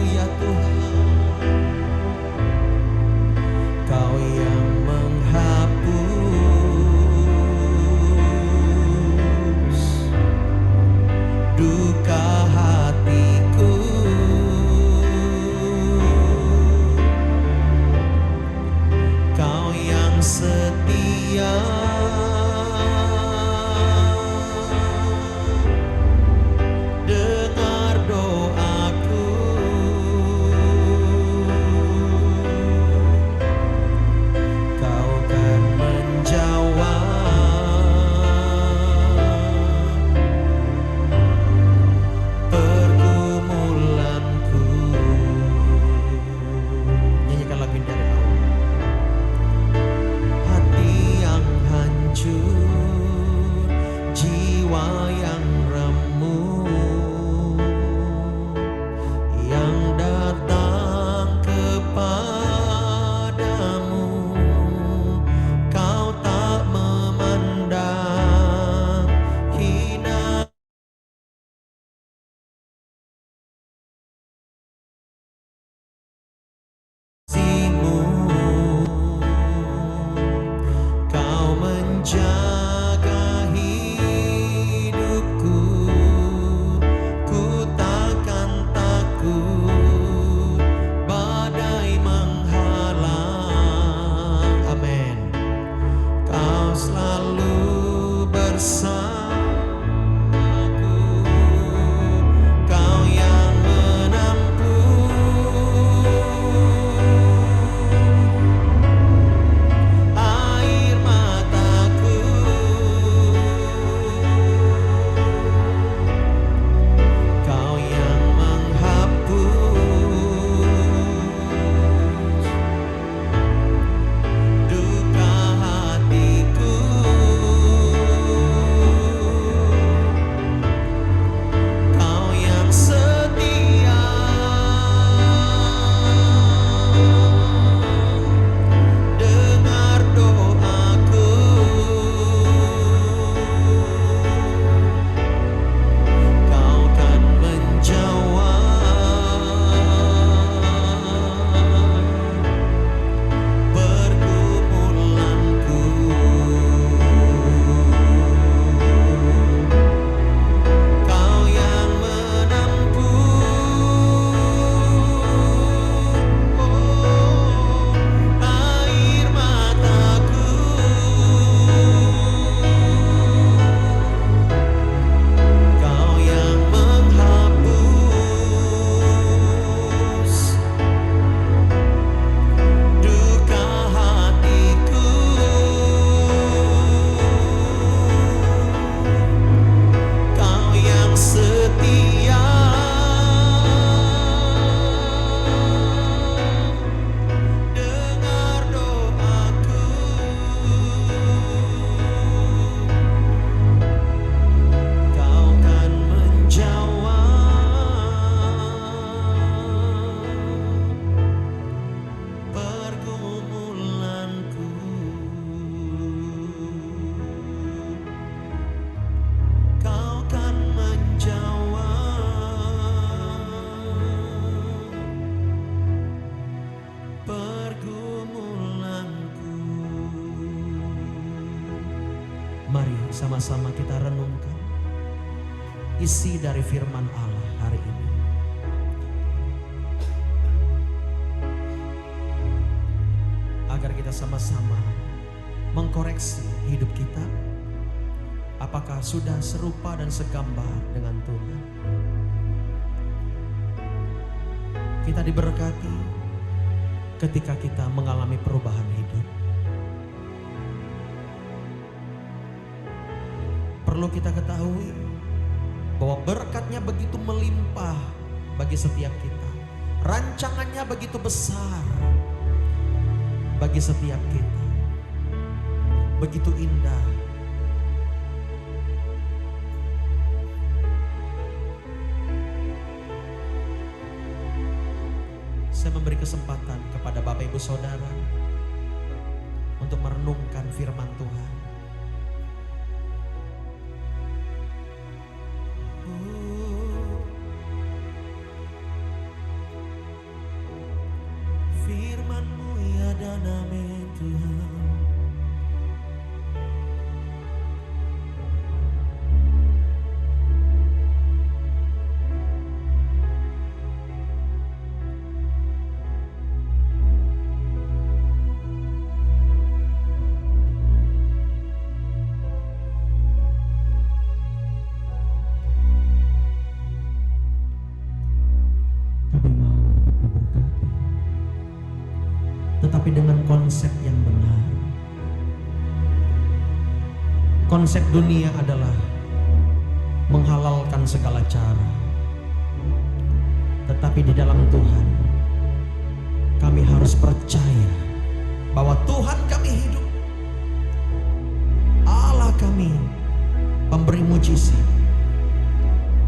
A: ya Tuhan. Kau yang menghapus duka hatiku. sama-sama kita renungkan isi dari firman Allah hari ini. Agar kita sama-sama mengkoreksi hidup kita. Apakah sudah serupa dan segambar dengan Tuhan? Kita diberkati ketika kita mengalami perubahan hidup. Perlu kita ketahui bahwa berkatnya begitu melimpah bagi setiap kita. Rancangannya begitu besar bagi setiap kita. Begitu indah. Saya memberi kesempatan kepada Bapak Ibu Saudara untuk merenungkan firman Tuhan. Firman-Mu ya dan amin Tuhan. Tetapi dengan konsep yang benar. Konsep dunia adalah menghalalkan segala cara. Tetapi di dalam Tuhan, kami harus percaya bahwa Tuhan kami hidup. Allah kami pemberi mujizat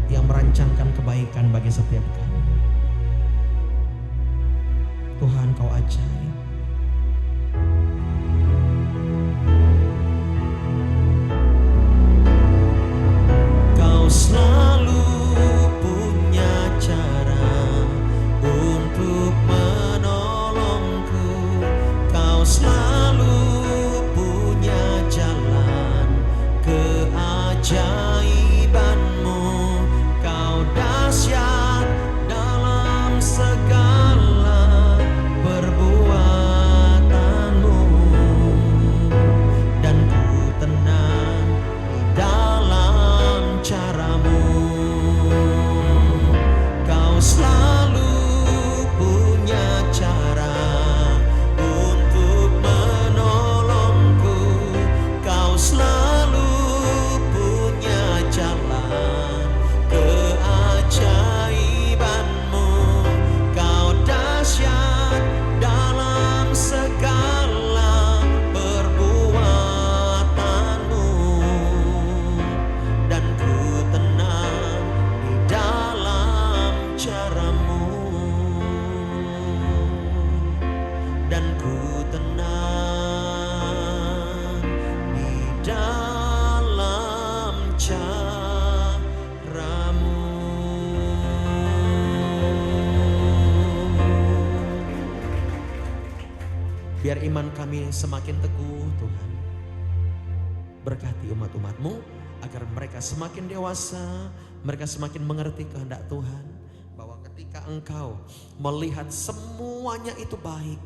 A: yang merancangkan kebaikan bagi setiap kami. Tuhan, Kau ajaib. Selalu punya cara untuk menolongku. Kau selalu punya jalan keajaiban-Mu. Kau dahsyat dalam segala perbuatan-Mu, dan ku tenang di dalam cara-Mu. Kau selalu punya cara untuk menolongku. Kau selalu punya jalan keajaiban-Mu. Kau dahsyat dalam segala perbuatan-Mu, dan ku tenang di dalam cara-Mu, dan ku tenang di dalam cara-Mu. Biar iman kami semakin teguh Tuhan. Berkati umat-umat-Mu agar mereka semakin dewasa, mereka semakin mengerti kehendak Tuhan. Bahwa ketika Engkau melihat semuanya itu baik,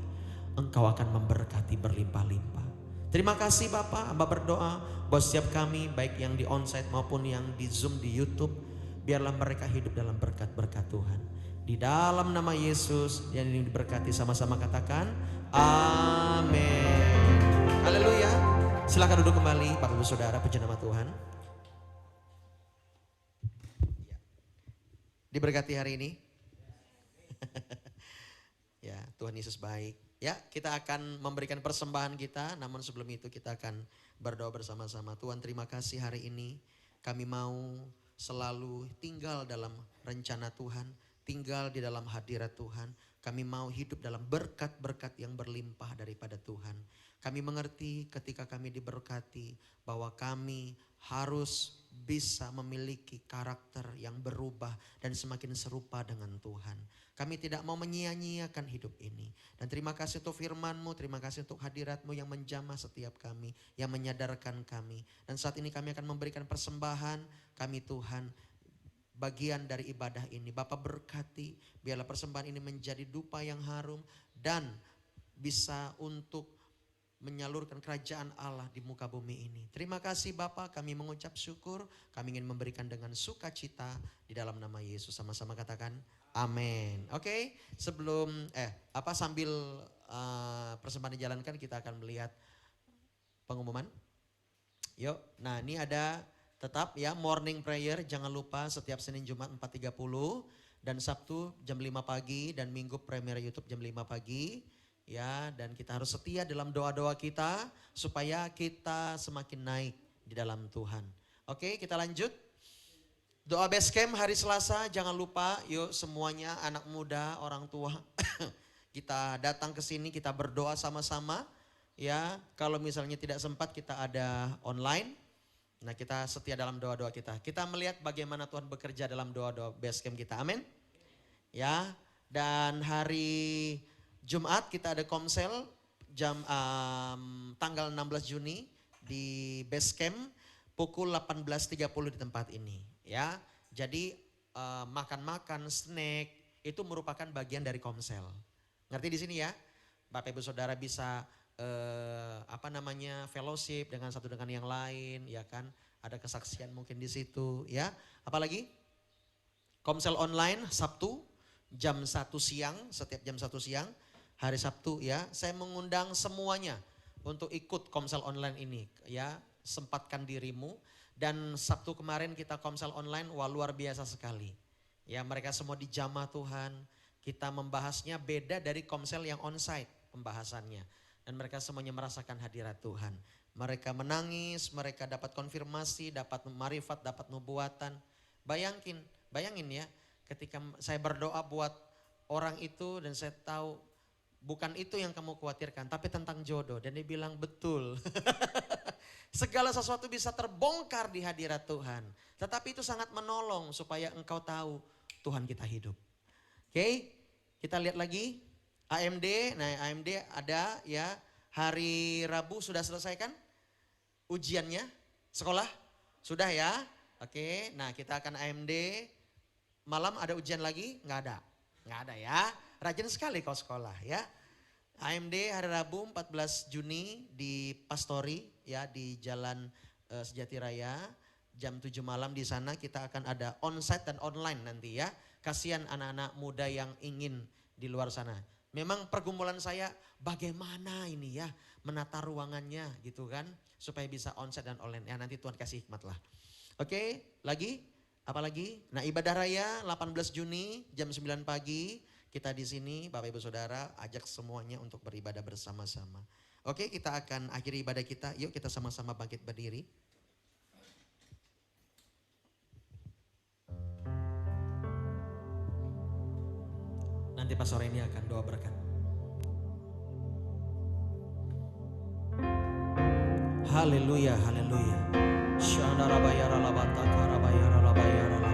A: Engkau akan memberkati berlimpah-limpah. Terima kasih Bapak, Hamba berdoa bahwa setiap kami, baik yang di onsite maupun yang di Zoom, di YouTube, biarlah mereka hidup dalam berkat-berkat Tuhan. Di dalam nama Yesus yang diberkati, sama-sama katakan amin. Haleluya. Silakan duduk kembali Bapak Ibu Saudara, puji nama Tuhan. Diberkati hari ini. Ya, Tuhan Yesus baik. Ya, kita akan memberikan persembahan kita, namun sebelum itu kita akan berdoa bersama-sama. Tuhan, terima kasih hari ini kami mau selalu tinggal dalam rencana Tuhan, tinggal di dalam hadirat Tuhan. Kami mau hidup dalam berkat-berkat yang berlimpah daripada Tuhan. Kami mengerti ketika kami diberkati bahwa kami harus bisa memiliki karakter yang berubah dan semakin serupa dengan Tuhan. Kami tidak mau menyia-nyiakan hidup ini. Dan terima kasih untuk firman-Mu, terima kasih untuk hadirat-Mu yang menjamah setiap kami, yang menyadarkan kami. Dan saat ini kami akan memberikan persembahan kami Tuhan, bagian dari ibadah ini. Bapa berkati, biarlah persembahan ini menjadi dupa yang harum dan bisa untuk menyalurkan kerajaan Allah di muka bumi ini. Terima kasih Bapa, kami mengucap syukur, kami ingin memberikan dengan sukacita di dalam nama Yesus. Sama-sama katakan amin. Oke, sebelum sambil persembahan dijalankan, kita akan melihat pengumuman. Yuk, nah ini ada tetap ya morning prayer, jangan lupa setiap Senin Jumat 4.30 dan Sabtu jam 5 pagi dan Minggu premier YouTube jam 5 pagi. Ya, dan kita harus setia dalam doa-doa kita supaya kita semakin naik di dalam Tuhan. Oke, kita lanjut. Doa base camp hari Selasa, jangan lupa yuk semuanya anak muda, orang tua. Kita datang ke sini, kita berdoa sama-sama. Ya, kalau misalnya tidak sempat kita ada online. Nah, kita setia dalam doa-doa kita. Kita melihat bagaimana Tuhan bekerja dalam doa-doa base camp kita. Amin. Ya, dan hari Jumat kita ada komsel tanggal 16 Juni di base camp pukul 18.30 di tempat ini ya. Jadi makan-makan, snack itu merupakan bagian dari komsel. Ngerti di sini ya? Bapak Ibu Saudara bisa fellowship dengan satu dengan yang lain ya kan. Ada kesaksian mungkin di situ ya. Apalagi? Komsel online Sabtu jam 1 siang, setiap jam 1 siang. Hari Sabtu ya, saya mengundang semuanya untuk ikut komsel online ini ya, sempatkan dirimu. Dan Sabtu kemarin kita komsel online, wah luar biasa sekali. Ya mereka semua dijamah Tuhan, kita membahasnya beda dari komsel yang onsite pembahasannya. Dan mereka semuanya merasakan hadirat Tuhan. Mereka menangis, mereka dapat konfirmasi, dapat marifat, dapat nubuatan. Bayangin ya, ketika saya berdoa buat orang itu dan saya tahu bukan itu yang kamu khawatirkan, tapi tentang jodoh. Dan dia bilang betul. Segala sesuatu bisa terbongkar di hadirat Tuhan. Tetapi itu sangat menolong supaya engkau tahu Tuhan kita hidup. Oke, kita lihat lagi AMD. Nah AMD ada ya, hari Rabu sudah selesai kan ujiannya? Sekolah? Sudah ya? Oke, nah kita akan AMD. Malam ada ujian lagi? Nggak ada? Nggak ada ya? Rajin sekali kau sekolah ya. AMD hari Rabu 14 Juni di Pastori ya, di Jalan Sejati Raya jam 7 malam. Di sana kita akan ada onsite dan online nanti ya. Kasihan anak-anak muda yang ingin di luar sana. Memang pergumulan saya bagaimana ini ya menata ruangannya gitu kan, supaya bisa onsite dan online ya. Nanti Tuhan kasih hikmat lah. Oke, lagi apalagi? Nah ibadah raya 18 Juni jam 9 pagi. Kita di sini Bapak Ibu Saudara ajak semuanya untuk beribadah bersama-sama. Oke, kita akan akhiri ibadah kita. Yuk kita sama-sama bangkit berdiri. Nanti pas sore ini akan doa berkat. Haleluya, haleluya. Shandarabayara labataka rabayara labayara labaya.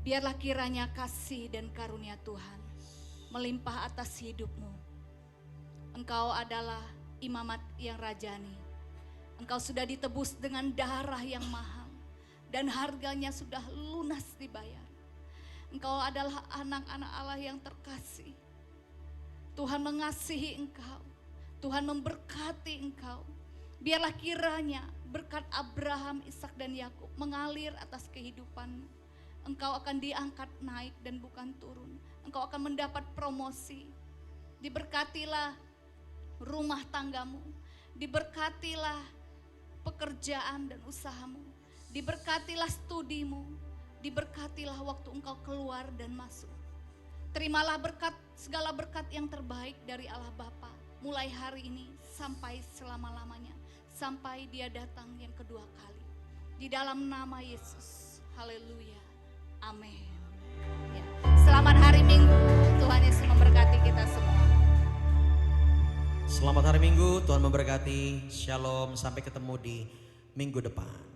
B: Biarlah kiranya kasih dan karunia Tuhan melimpah atas hidupmu. Engkau adalah imamat yang rajani. Engkau sudah ditebus dengan darah yang mahal dan harganya sudah lunas dibayar. Engkau adalah anak-anak Allah yang terkasih. Tuhan mengasihi engkau. Tuhan memberkati engkau. Biarlah kiranya berkat Abraham, Ishak dan Yakub mengalir atas kehidupanmu. Engkau akan diangkat naik dan bukan turun. Engkau akan mendapat promosi. Diberkatilah rumah tanggamu. Diberkatilah pekerjaan dan usahamu. Diberkatilah studimu. Diberkatilah waktu engkau keluar dan masuk. Terimalah berkat, segala berkat yang terbaik dari Allah Bapa. Mulai hari ini sampai selama-lamanya. Sampai dia datang yang kedua kali. Di dalam nama Yesus. Haleluya. Amin. Ya. Selamat hari Minggu. Tuhan Yesus memberkati kita semua.
A: Selamat hari Minggu, Tuhan memberkati. Shalom, sampai ketemu di minggu depan.